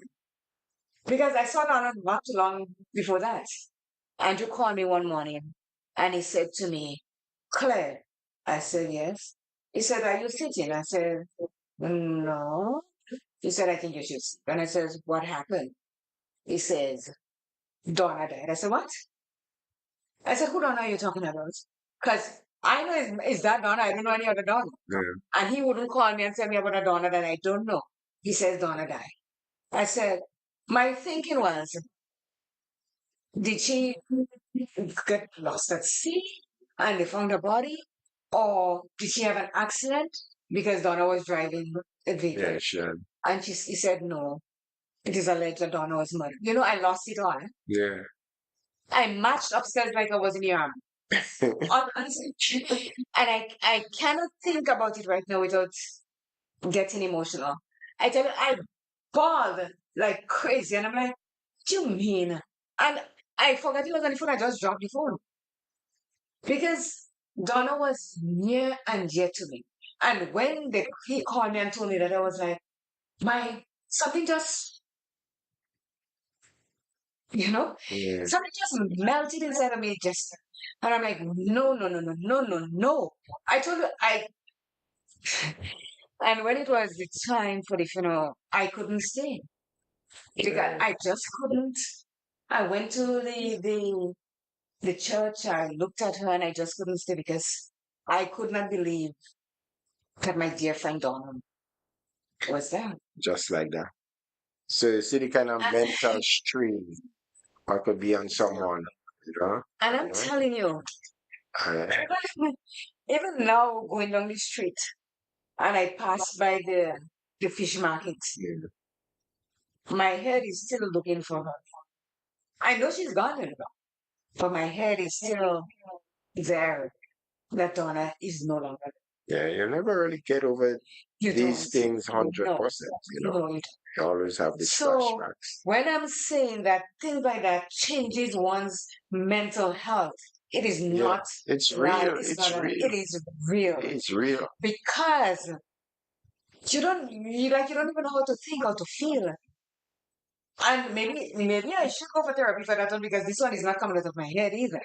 Speaker 1: Because I saw Donna not too long before that. Andrew called me one morning and he said to me, Claire, I said, yes. He said, are you sitting? I said, no. He said, I think you should sit. And I said, what happened? He says, Donna died. I said, what? I said, who Donna are you talking about? Because I know is that Donna. I don't know any other Donna.
Speaker 2: Yeah.
Speaker 1: And he wouldn't call me and tell me about a Donna that I don't know. He says Donna died. I said, my thinking was, did she get lost at sea and they found her body? Or did she have an accident because Donna was driving a vehicle?
Speaker 2: Yeah, sure.
Speaker 1: And he said, no, it is alleged that Donna was murdered. You know, I lost it all.
Speaker 2: Yeah.
Speaker 1: I marched upstairs like I was in the army. And I cannot think about it right now without getting emotional. I tell you, I bawled like crazy. And I'm like, what do you mean? And I forgot it was on the phone. I just dropped the phone. Because Donna was near and dear to me. And when he called me and told me that, I was like, something just,
Speaker 2: Yeah.
Speaker 1: something just melted inside of me, just. And I'm like, no, no, no, no, no, no, no. I told you, and when it was the time for the funeral, I couldn't stay. Because I just couldn't. I went to the church, I looked at her and I just couldn't stay because I could not believe that my dear friend Donna was there.
Speaker 2: Just like that. So you see the kind of mental strain I could be on someone, you know?
Speaker 1: And I'm telling you,
Speaker 2: Uh,
Speaker 1: even now going down the street and I pass by the fish market,
Speaker 2: yeah.
Speaker 1: my head is still looking for her. I know she's gone, but my head is still there. That Donna is no longer.
Speaker 2: Yeah, you never really get over
Speaker 1: You
Speaker 2: these
Speaker 1: don't.
Speaker 2: things 100%, you know?
Speaker 1: No, you
Speaker 2: You always have these
Speaker 1: So
Speaker 2: flashbacks.
Speaker 1: when I'm saying that things like that changes one's mental health, it is
Speaker 2: Yeah,
Speaker 1: not
Speaker 2: it's
Speaker 1: right.
Speaker 2: real.
Speaker 1: It's
Speaker 2: It's
Speaker 1: not.
Speaker 2: real.
Speaker 1: It is real
Speaker 2: It's real.
Speaker 1: because you don't even know how to think, how to feel. And maybe I should go for therapy for that one because this one is not coming out of my head either.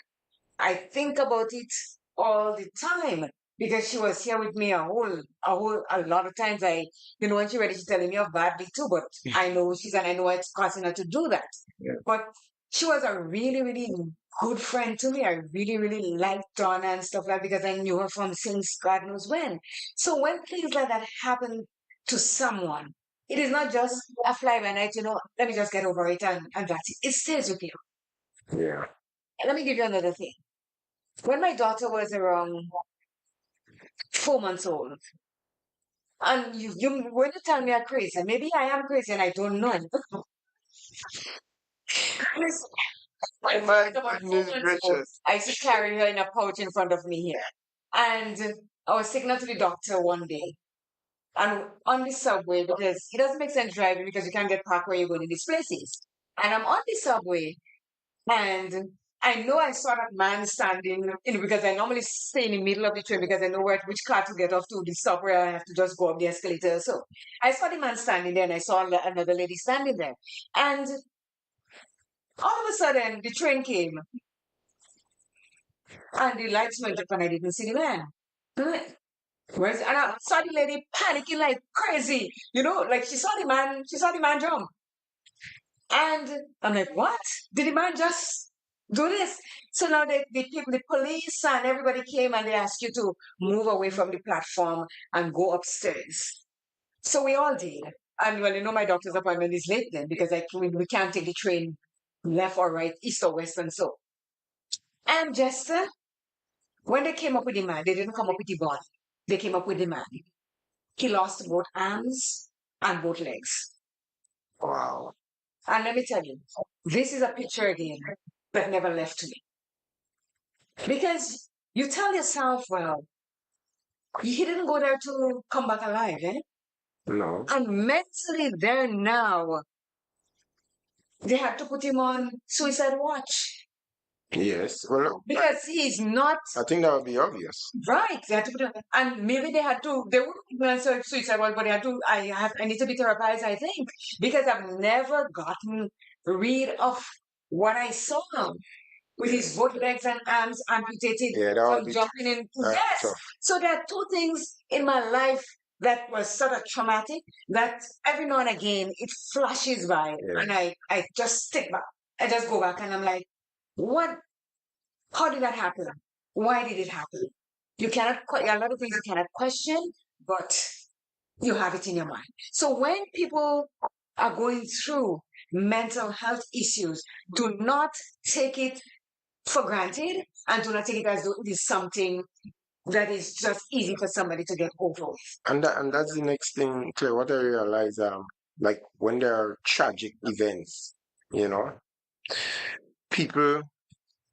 Speaker 1: I think about it all the time because she was here with me a lot of times. When she ready, she's telling me of badly too, but I know and I know it's causing her to do that.
Speaker 2: Yeah.
Speaker 1: But she was a really, really good friend to me. I really, really liked Donna and stuff like that because I knew her from since God knows when. So when things like that happen to someone, it is not just a fly by night, let me just get over it and that's it. It stays with you.
Speaker 2: Yeah.
Speaker 1: Let me give you another thing. When my daughter was around 4 months old, and when you tell me I'm crazy, maybe I am crazy and I don't know. Listen,
Speaker 2: My
Speaker 1: about 4
Speaker 2: goodness
Speaker 1: months old,
Speaker 2: gracious.
Speaker 1: I used to carry her in a pouch in front of me here. And I was taking her to the doctor one day. And on the subway, because it doesn't make sense driving because you can't get parked where you're going in these places. And I'm on the subway, and I know I saw that man standing, because I normally stay in the middle of the train because I know which car to get off to the stop where I have to just go up the escalator. So I saw the man standing there and I saw another lady standing there. And all of a sudden, the train came and the lights went up and I didn't see the man. And I saw the lady panicking like crazy, like she saw the man jump. And I'm like, what? Did the man just do this? So now the police and everybody came and they asked you to move away from the platform and go upstairs. So we all did. And my doctor's appointment is late then because we can't take the train left or right, east or west and so. And Jester, when they came up with the man, they didn't come up with the body. They came up with the man. He lost both arms and both legs.
Speaker 2: Wow.
Speaker 1: And let me tell you, this is a picture again that never left me. Because you tell yourself, well, he didn't go there to come back alive, eh?
Speaker 2: No.
Speaker 1: And mentally there now, they had to put him on suicide watch.
Speaker 2: Yes. Well,
Speaker 1: Because he's not
Speaker 2: I think that would be obvious.
Speaker 1: right. They had to put him, and maybe they wouldn't put him on suicide watch, but I need to be therapized, I think. Because I've never gotten read of what I saw with his both legs and arms amputated
Speaker 2: Yeah, that would
Speaker 1: from
Speaker 2: be
Speaker 1: jumping in.
Speaker 2: that's
Speaker 1: Yes.
Speaker 2: tough.
Speaker 1: So there are two things in my life that was sort of traumatic that every now and again it flashes by
Speaker 2: Yeah.
Speaker 1: and I just stick back. I just go back and I'm like, what? How did that happen? Why did it happen? You cannot, a lot of things you cannot question, but you have it in your mind. So when people are going through mental health issues, do not take it for granted and do not take it as though it is something that is just easy for somebody to get over with.
Speaker 2: And that's the next thing, Claire, what I realize, like when there are tragic events, you know, people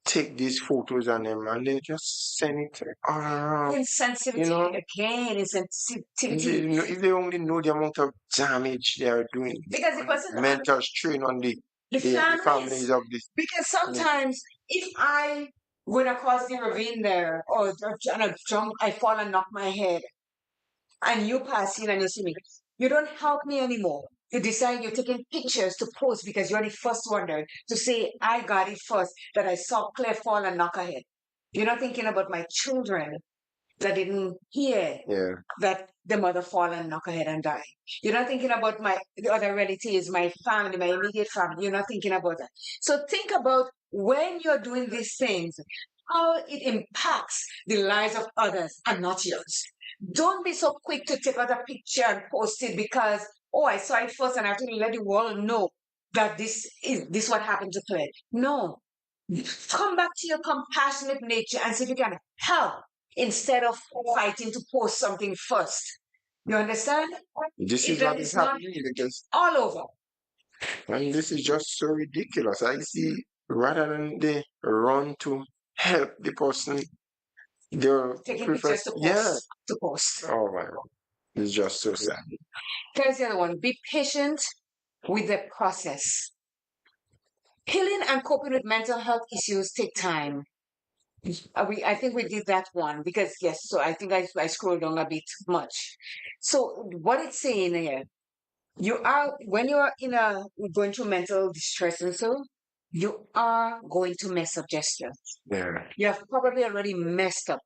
Speaker 2: take these photos and them and they just send it all around.
Speaker 1: Insensitivity
Speaker 2: You know,
Speaker 1: again,
Speaker 2: if
Speaker 1: insensitivity.
Speaker 2: if they only know the amount of damage they are doing,
Speaker 1: Because it wasn't
Speaker 2: mental strain on
Speaker 1: the
Speaker 2: the
Speaker 1: families.
Speaker 2: families of this.
Speaker 1: Because sometimes if I went across the ravine there or and I jump, I fall and knock my head, and you pass in and you see me, you don't help me anymore. You decide you're taking pictures to post because you're the first one there to say, I got it first, that I saw Claire fall and knock her head. You're not thinking about my children that didn't hear
Speaker 2: Yeah.
Speaker 1: that the mother fall and knock her head and die. You're not thinking about the other relatives, my family, my immediate family. You're not thinking about that. So think about when you're doing these things, how it impacts the lives of others and not yours. Don't be so quick to take out a picture and post it because, oh, I saw it first and I have to let the world know that this what happened to Claire. No. Come back to your compassionate nature and see if you can help instead of fighting to post something first. You understand?
Speaker 2: This
Speaker 1: If
Speaker 2: is
Speaker 1: that
Speaker 2: what is
Speaker 1: is not
Speaker 2: happening because
Speaker 1: all over.
Speaker 2: and this is just so ridiculous. I see rather than they run to help the person, they're
Speaker 1: Taking
Speaker 2: prefer
Speaker 1: pictures to post.
Speaker 2: yeah.
Speaker 1: To post.
Speaker 2: Oh my God. It's just so sad.
Speaker 1: Here's the other one. Be patient with the process. Healing and coping with mental health issues take time. I think we did that one because yes, so I think I scrolled down a bit much. So what it's saying here, you are when you're going through mental distress and so you are going to mess up gesture.
Speaker 2: Yeah.
Speaker 1: You have probably already messed up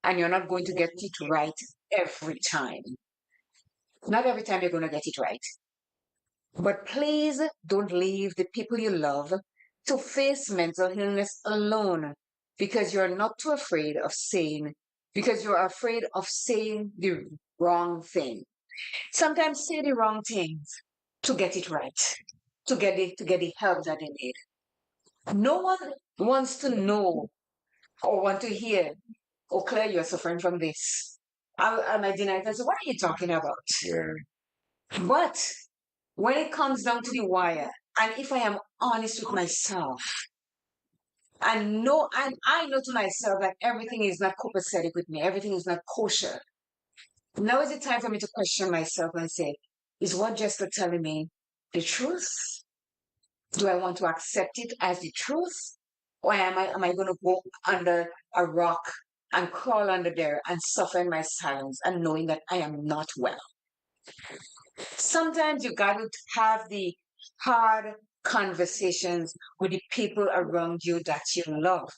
Speaker 1: and you're not going to get it right every time. Not every time you're going to get it right. But please don't leave the people you love to face mental illness alone because you're not too afraid of because you're afraid of saying the wrong thing. Sometimes say the wrong things to get it right, to get the help that they need. No one wants to know or want to hear, oh, Claire, you're suffering from this. I might deny it. I say, what are you talking about?
Speaker 2: Yeah.
Speaker 1: But when it comes down to the wire, and if I am honest with myself, and I know to myself that everything is not copacetic with me, everything is not kosher. Now is the time for me to question myself and say, is what Jester telling me the truth? Do I want to accept it as the truth? Or am I going to go under a rock and crawl under there and suffer in my silence and knowing that I am not well? Sometimes you got to have the hard conversations with the people around you that you love.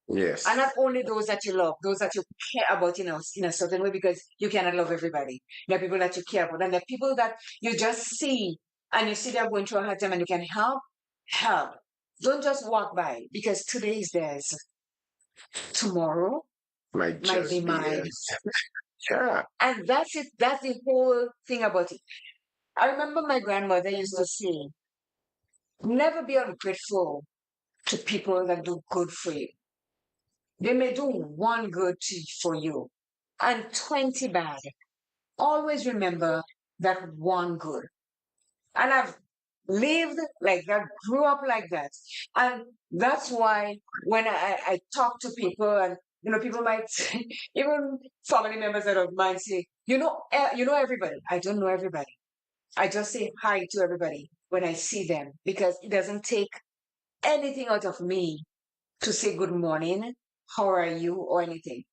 Speaker 2: Yes.
Speaker 1: And not only those that you love, those that you care about, in a certain way, because you cannot love everybody. There are people that you care about, and there are people that you just see, and you see they're going through a hard time, and you can help. Don't just walk by, because today is theirs. Tomorrow
Speaker 2: Might
Speaker 1: might
Speaker 2: just
Speaker 1: be
Speaker 2: be
Speaker 1: mine.
Speaker 2: yes. Yeah.
Speaker 1: And that's it. That's the whole thing about it. I remember my grandmother used to say, never be ungrateful to people that do good for you. They may do one good for you and 20 bad. Always remember that one good. And I've lived like that, grew up like that. And that's why when I talk to people and people might even family members that of mine say, you know everybody. I don't know everybody. I just say hi to everybody when I see them because it doesn't take anything out of me to say good morning, how are you, or anything.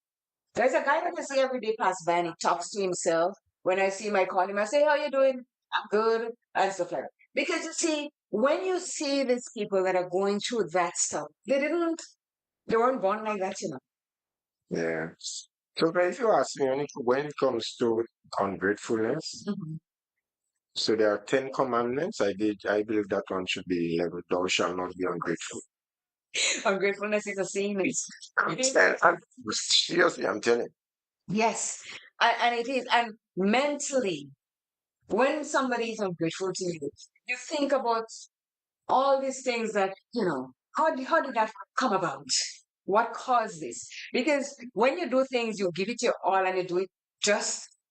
Speaker 1: There's a guy that I see every day pass by and he talks to himself. When I see him, I call him, I say, how you doing? I'm good, and stuff like that. Because you see, when you see these people that are going through that stuff, they weren't born like that, you know.
Speaker 2: Yeah. So, but if you ask me, when it comes to ungratefulness,
Speaker 1: Mhm.
Speaker 2: so there are 10 commandments. I believe that one should be 11. Thou shalt not be ungrateful.
Speaker 1: Ungratefulness is a sin.
Speaker 2: Seriously, I'm telling
Speaker 1: Yes, and it is. And mentally, when somebody is ungrateful to you, you think about all these things that, how did that come about? What caused this? Because when you do things, you give it your all and you do it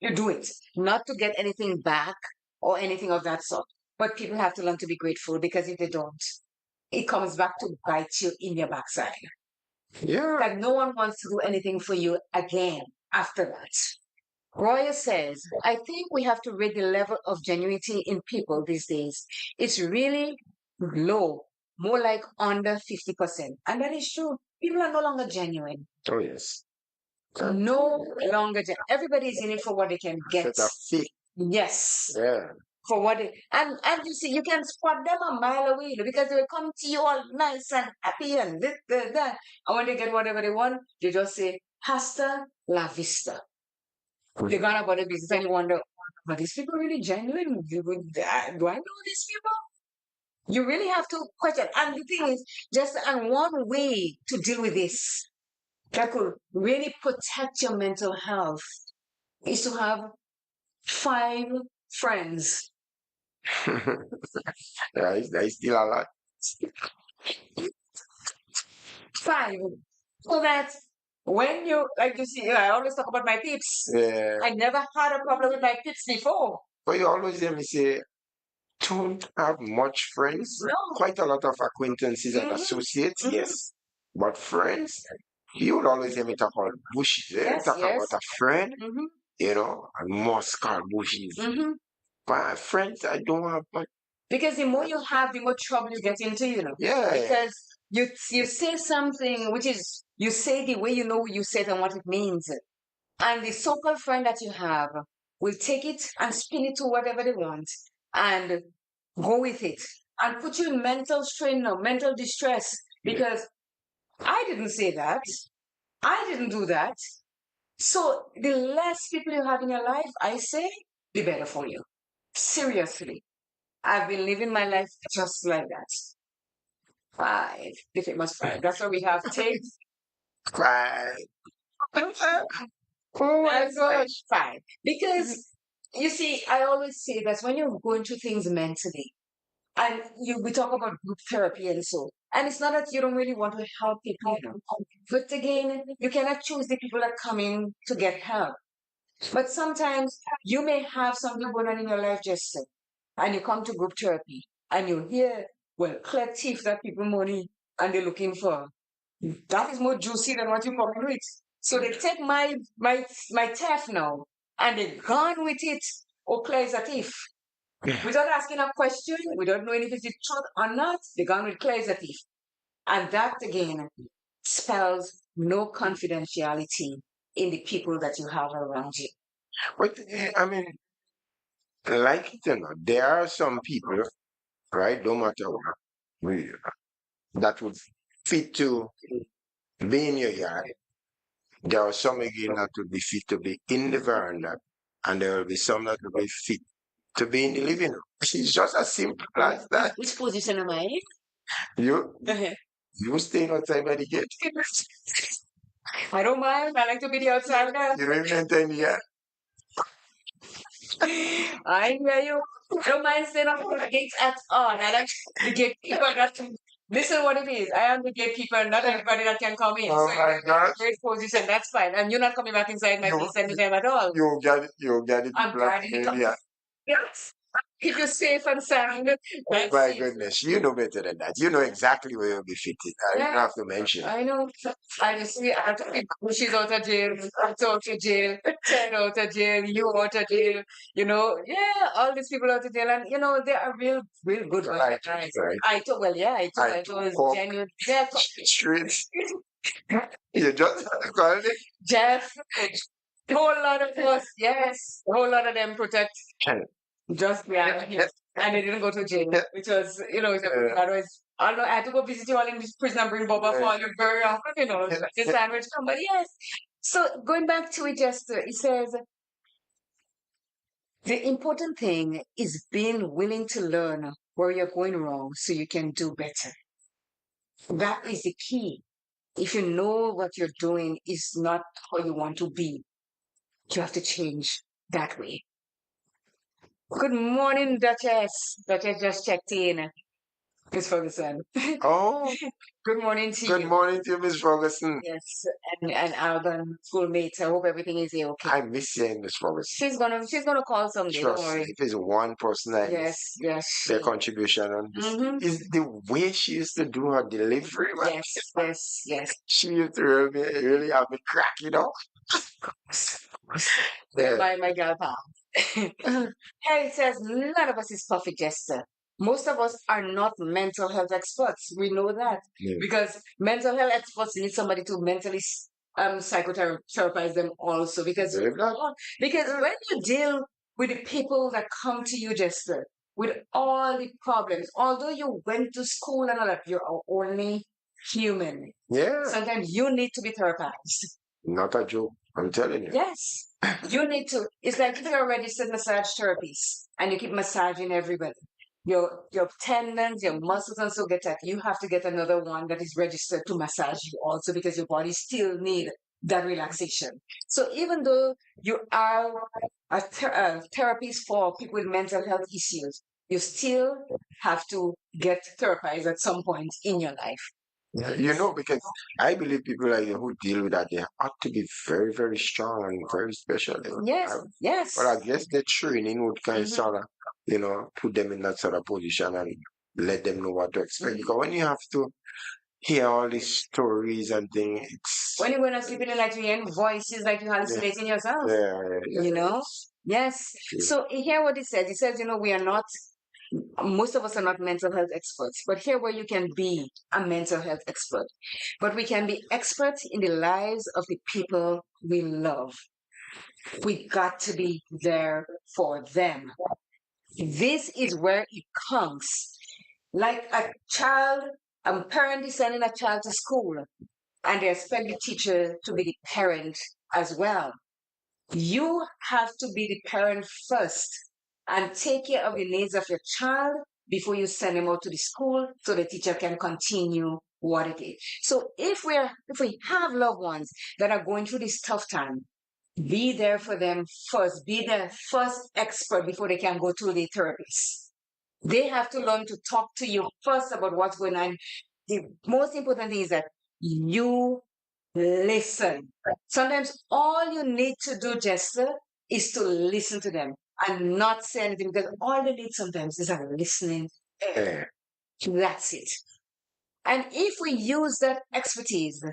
Speaker 1: you do it, not to get anything back or anything of that sort. But people have to learn to be grateful because if they don't, it comes back to bite you in your backside.
Speaker 2: you. Yeah.
Speaker 1: That no one wants to do anything for you again after that. Roya says, I think we have to rate the level of genuinity in people these days. It's really low, more like under 50%. And that is true. People are no longer genuine.
Speaker 2: Oh, yes.
Speaker 1: No longer everybody is in it for what they can get.
Speaker 2: Set a fake.
Speaker 1: Yes.
Speaker 2: Yeah.
Speaker 1: For what they and you see, you can spot them a mile away because they will come to you all nice and happy and this, that. And when they get whatever they want, they just say, Hasta la vista. They gone about the business and you wonder, are these people really genuine? Do I know these people? You really have to question. And the thing is, just and one way to deal with this that could really protect your mental health is to have 5 friends.
Speaker 2: There is still a lot.
Speaker 1: 5. So that when you, like you see, I always talk about my peeps.
Speaker 2: Yeah.
Speaker 1: I never had a problem with my peeps before.
Speaker 2: But you always hear me say, don't have much friends.
Speaker 1: No.
Speaker 2: Quite a lot of acquaintances and associates, yes. But friends, you would always hear me talk about bushes.
Speaker 1: Yes,
Speaker 2: Talk
Speaker 1: yes.
Speaker 2: about a friend,
Speaker 1: Mhm.
Speaker 2: and must call bushes.
Speaker 1: Mhm.
Speaker 2: But friends, I don't have much.
Speaker 1: Because the more you have, the more trouble you get into,
Speaker 2: Yeah.
Speaker 1: Because you say something which is you say the way you know you say it and what it means. And the so-called friend that you have will take it and spin it to whatever they want and go with it and put you in mental strain or mental distress because I didn't say that. I didn't do that. So the less people you have in your life, I say, the better for you. Seriously. I've been living my life just like that. 5, the famous 5. That's why we have tapes.
Speaker 2: Cry. Oh my
Speaker 1: That's why
Speaker 2: gosh.
Speaker 1: 5. Because you see, I always say that when you're going through things mentally, and we talk about group therapy and so, and it's not that you don't really want to help people, but again, you cannot choose the people that come in to get help. But sometimes you may have something going on in your life, just say, and you come to group therapy, and you hear, well, clear thief that people money, and they're looking for. That is more juicy than what you come with. So they take my theft now, and they gone with it. Oh, Claire is a thief. Without asking a question, without knowing if it's the truth or not, they gone with Claire is a thief. And that again spells no confidentiality in the people that you have around you.
Speaker 2: But I mean, like there are some people, right? No matter what, that would fit to be in your yard. There are some again that would be fit to be in the veranda, and there will be some that will be fit to be in the living room. It's just as simple as that.
Speaker 1: Which position am I in?
Speaker 2: You you staying outside by the gate.
Speaker 1: I don't mind. I like to be the outsider.
Speaker 2: You don't even enter in the yard.
Speaker 1: I hear you. I don't mind staying up on the gates at all. I like the gatekeeper that listen what it is. I am the gatekeeper, not everybody that can come in.
Speaker 2: Oh
Speaker 1: So
Speaker 2: my
Speaker 1: if you're in
Speaker 2: gosh.
Speaker 1: a great position, that's fine. And you're not coming back inside my place anytime at all.
Speaker 2: You get it.
Speaker 1: I'm guarding it.
Speaker 2: Yeah.
Speaker 1: Yes. Keep you safe and sound. That's
Speaker 2: My
Speaker 1: it.
Speaker 2: goodness, you know better than that. You know exactly where you'll be fitted. I don't
Speaker 1: Yeah.
Speaker 2: have to mention.
Speaker 1: I know. I just see I have to keep she's out of jail, I'm out of jail, Ted out of jail, you out of jail, yeah, all these people out of jail, and they are real good
Speaker 2: Right,
Speaker 1: guys.
Speaker 2: right.
Speaker 1: I told well, yeah, I
Speaker 2: I
Speaker 1: told is
Speaker 2: hope
Speaker 1: genuine. Yeah,
Speaker 2: straight. You just called it.
Speaker 1: Jeff, whole lot of us, yes, a whole lot of them protect. Just yeah. and they didn't go to jail, which was, that was, I know I had to go visit you all in this prison and bring Boba for you very often, the sandwich come, but yes. So going back to it, just it says the important thing is being willing to learn where you're going wrong so you can do better. That is the key. If you know what you're doing is not how you want to be, you have to change that way. Good morning, Duchess. Duchess just checked in. Miss Ferguson.
Speaker 2: Oh,
Speaker 1: Good morning to
Speaker 2: good
Speaker 1: you.
Speaker 2: morning to you, Miss Ferguson.
Speaker 1: Yes, and our schoolmates. I hope everything is okay.
Speaker 2: I miss you, Miss Ferguson.
Speaker 1: She's gonna call someday. Don't
Speaker 2: Trust me,
Speaker 1: worry.
Speaker 2: if there's one person I
Speaker 1: Yes,
Speaker 2: miss
Speaker 1: yes.
Speaker 2: their contribution on this, is the way she used to do her delivery, man.
Speaker 1: Yes, yes, yes.
Speaker 2: She used to really have me cracking up.
Speaker 1: They're
Speaker 2: Yeah.
Speaker 1: my gal pal. Harry says none of us is perfect, Jester. Most of us are not mental health experts. We know that
Speaker 2: Yeah.
Speaker 1: because mental health experts need somebody to mentally psychotherapize them also. Because
Speaker 2: Believe that?
Speaker 1: because when you deal with the people that come to you, Jester, with all the problems, although you went to school and all that, you're only human.
Speaker 2: Yeah.
Speaker 1: Sometimes you need to be therapized.
Speaker 2: Not a joke. I'm telling you.
Speaker 1: Yes. You need to. It's like if you're a registered massage therapist and you keep massaging everybody. Your tendons, your muscles also get that. You have to get another one that is registered to massage you also because your body still need that relaxation. So even though you are a therapist for people with mental health issues, you still have to get therapized at some point in your life.
Speaker 2: You know, because I believe people like you who deal with that, they ought to be very, very strong and very special.
Speaker 1: Yes, yes.
Speaker 2: But I guess the training would kind of
Speaker 1: Mhm.
Speaker 2: sort of, put them in that sort of position and let them know what to expect. Because when you have to hear all these stories and things, it's
Speaker 1: When you're going to sleep in the night, you hear voices like you're hallucinating yourself.
Speaker 2: yeah.
Speaker 1: You know? Yes.
Speaker 2: True.
Speaker 1: So here what it says. It says, we are not, most of us are not mental health experts, but here where you can be a mental health expert, but we can be experts in the lives of the people we love. We got to be there for them. This is where it comes. Like a child, a parent is sending a child to school and they expect the teacher to be the parent as well. You have to be the parent first and take care of the needs of your child before you send them out to the school so the teacher can continue what it is. So if we have loved ones that are going through this tough time, be there for them first. Be their first expert before they can go to the therapist. They have to learn to talk to you first about what's going on. The most important thing is that you listen. Sometimes all you need to do, Jester, is to listen to them and not say anything because all they need sometimes is a listening ear. That's it. And if we use that expertise,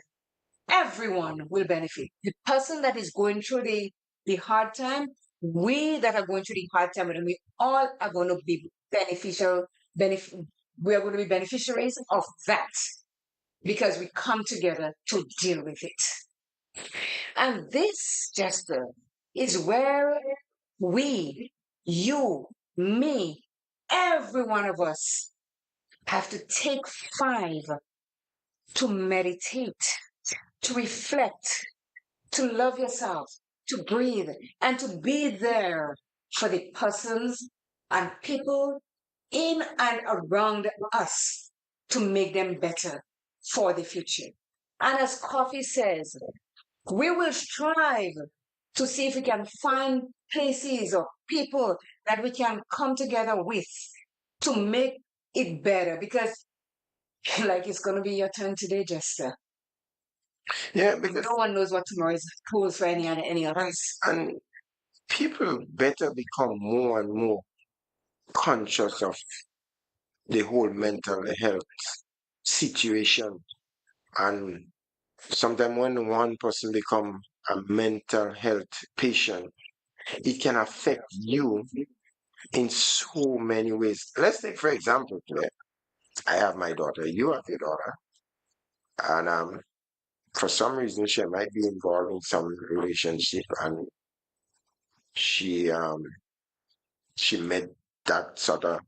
Speaker 1: everyone will benefit. The person that is going through the hard time, we that are going through the hard time, and we all are going to be we are going to be beneficiaries of that because we come together to deal with it. And this, Jester, is where we, you, me, every one of us have to take 5 to meditate, to reflect, to love yourself, to breathe, and to be there for the persons and people in and around us to make them better for the future. And as Coffee says, we will strive to see if we can find places or people that we can come together with to make it better because like it's going to be your turn today, Jester.
Speaker 2: Yeah, because
Speaker 1: No one knows what tomorrow is holds for any of us.
Speaker 2: and people better become more and more conscious of the whole mental health situation. And sometimes when one person become a mental health patient, it can affect you in so many ways. Let's take for example, today, I have my daughter, you have your daughter, and for some reason she might be involved in some relationship and she she met that sort of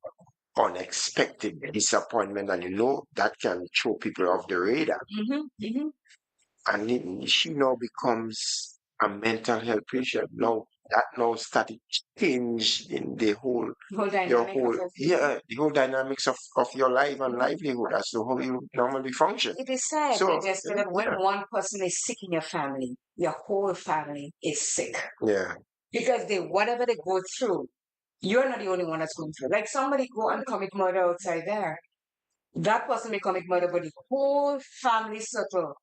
Speaker 2: unexpected disappointment, and that can throw people off the radar. And she now becomes a mental health patient. Now that now started change in the whole the whole dynamics of your life and livelihood as to how you normally function.
Speaker 1: It is sad,
Speaker 2: So,
Speaker 1: just that when one person is sick in your family, your whole family is sick.
Speaker 2: Yeah.
Speaker 1: Because whatever they go through, you're not the only one that's going through. Like somebody go and commit murder outside there. That person may commit murder, but the whole family circle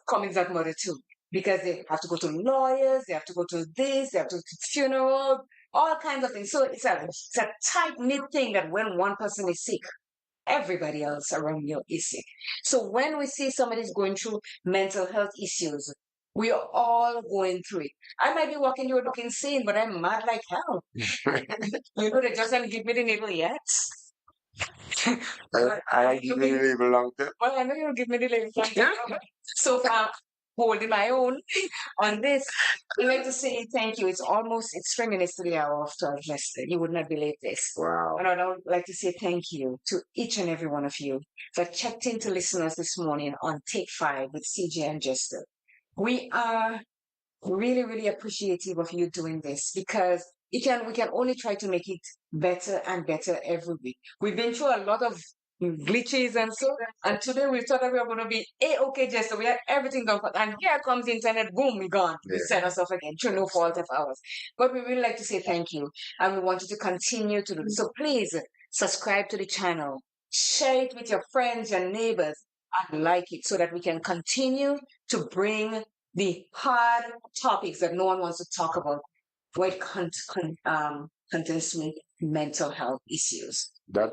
Speaker 1: commits that murder too. Because they have to go to lawyers, they have to go to this, they have to go to funeral, all kinds of things. So it's a tight-knit thing that when one person is sick, everybody else around you is sick. So when we see somebody's going through mental health issues, we are all going through it. I might be walking you looking sane, but I'm mad like hell. They just haven't give me the needle yet.
Speaker 2: I give you the label long term.
Speaker 1: Well, I know you'll give me the label long term. So far, holding my own on this. I'd like to say thank you. It's 3 minutes to the hour of 12, Jester. You would not believe this.
Speaker 2: Wow.
Speaker 1: And I'd like to say thank you to each and every one of you that checked in to listen to us this morning on Take 5 with CJ and Jester. We are really, really appreciative of you doing this because we can only try to make it better and better every week. We've been through a lot of glitches and so, and today we thought that we were going to be okay, Jester. We had everything done, and here comes the internet, boom, we gone. We set us off again through no fault of ours. But we really like to say thank you, and we want you to continue to do this. So please subscribe to the channel, share it with your friends, your neighbors, and like it so that we can continue to bring the hard topics that no one wants to talk about when it concerns mental health issues.
Speaker 2: That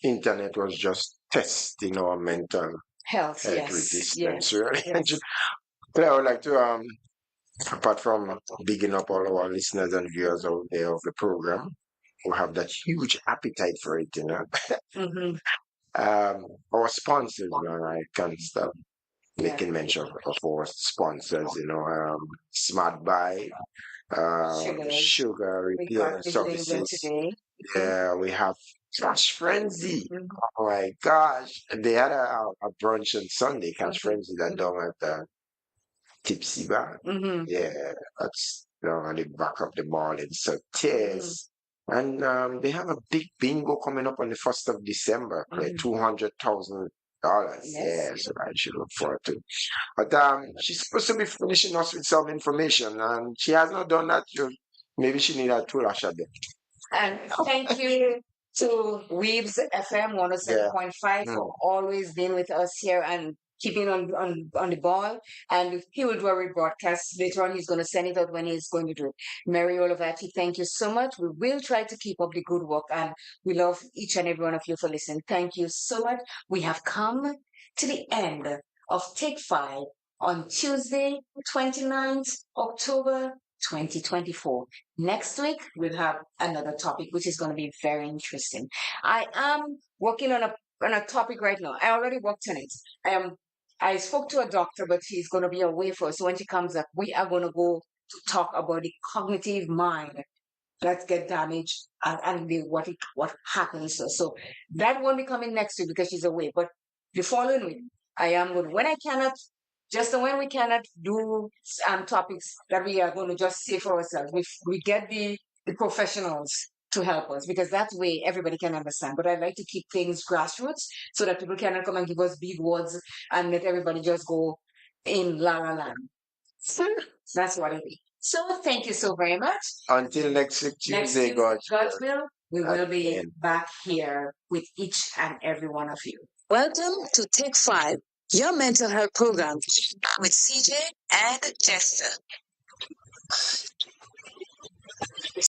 Speaker 2: internet was just testing our mental
Speaker 1: Health, yes,
Speaker 2: resistance.
Speaker 1: yes,
Speaker 2: Really.
Speaker 1: yes.
Speaker 2: Claire, I would like to apart from bigging up all our listeners and viewers out there of the program who have that huge appetite for it, our sponsors, I can't stop making mention of our sponsors, Smart Buy, Sugar Repair Services. Yeah, we have Cash Frenzy. Oh my gosh. And they had a brunch on Sunday, Cash Frenzy, that done at Tipsy Bar. Yeah, that's on the back of the mall in St. Tears. And they have a big bingo coming up on the 1st of December, like $200,000. Yeah, so I should look forward to. But she's supposed to be finishing us with some information, and she has not done that. Maybe she need a tool a bit.
Speaker 1: And thank you to Weaves FM 107.5 for always being with us here and keeping on the ball. And he will do a rebroadcast later on. He's going to send it out when he's going to do it. Mary Olovati, thank you so much. We will try to keep up the good work, and we love each and every one of you for listening. Thank you so much. We have come to the end of Take 5 on Tuesday, 29th October 2024. Next week, we'll have another topic, which is going to be very interesting. I am working on a topic right now. I already worked on it. I spoke to a doctor, but he's going to be away for us. So when she comes up, we are going to go to talk about the cognitive mind that get damaged and what happens. So that won't be coming next week because she's away. But the following week, I am going. When we cannot do topics that we are going to just say for ourselves, we get the professionals to help us because that way everybody can understand. But I like to keep things grassroots so that people cannot come and give us big words and let everybody just go in la la land. So that's what it is. So thank you so very much.
Speaker 2: Until next Tuesday, God
Speaker 1: will, we will be back here with each and every one of you.
Speaker 7: Welcome to Take 5, your mental health program with CJ and Jester.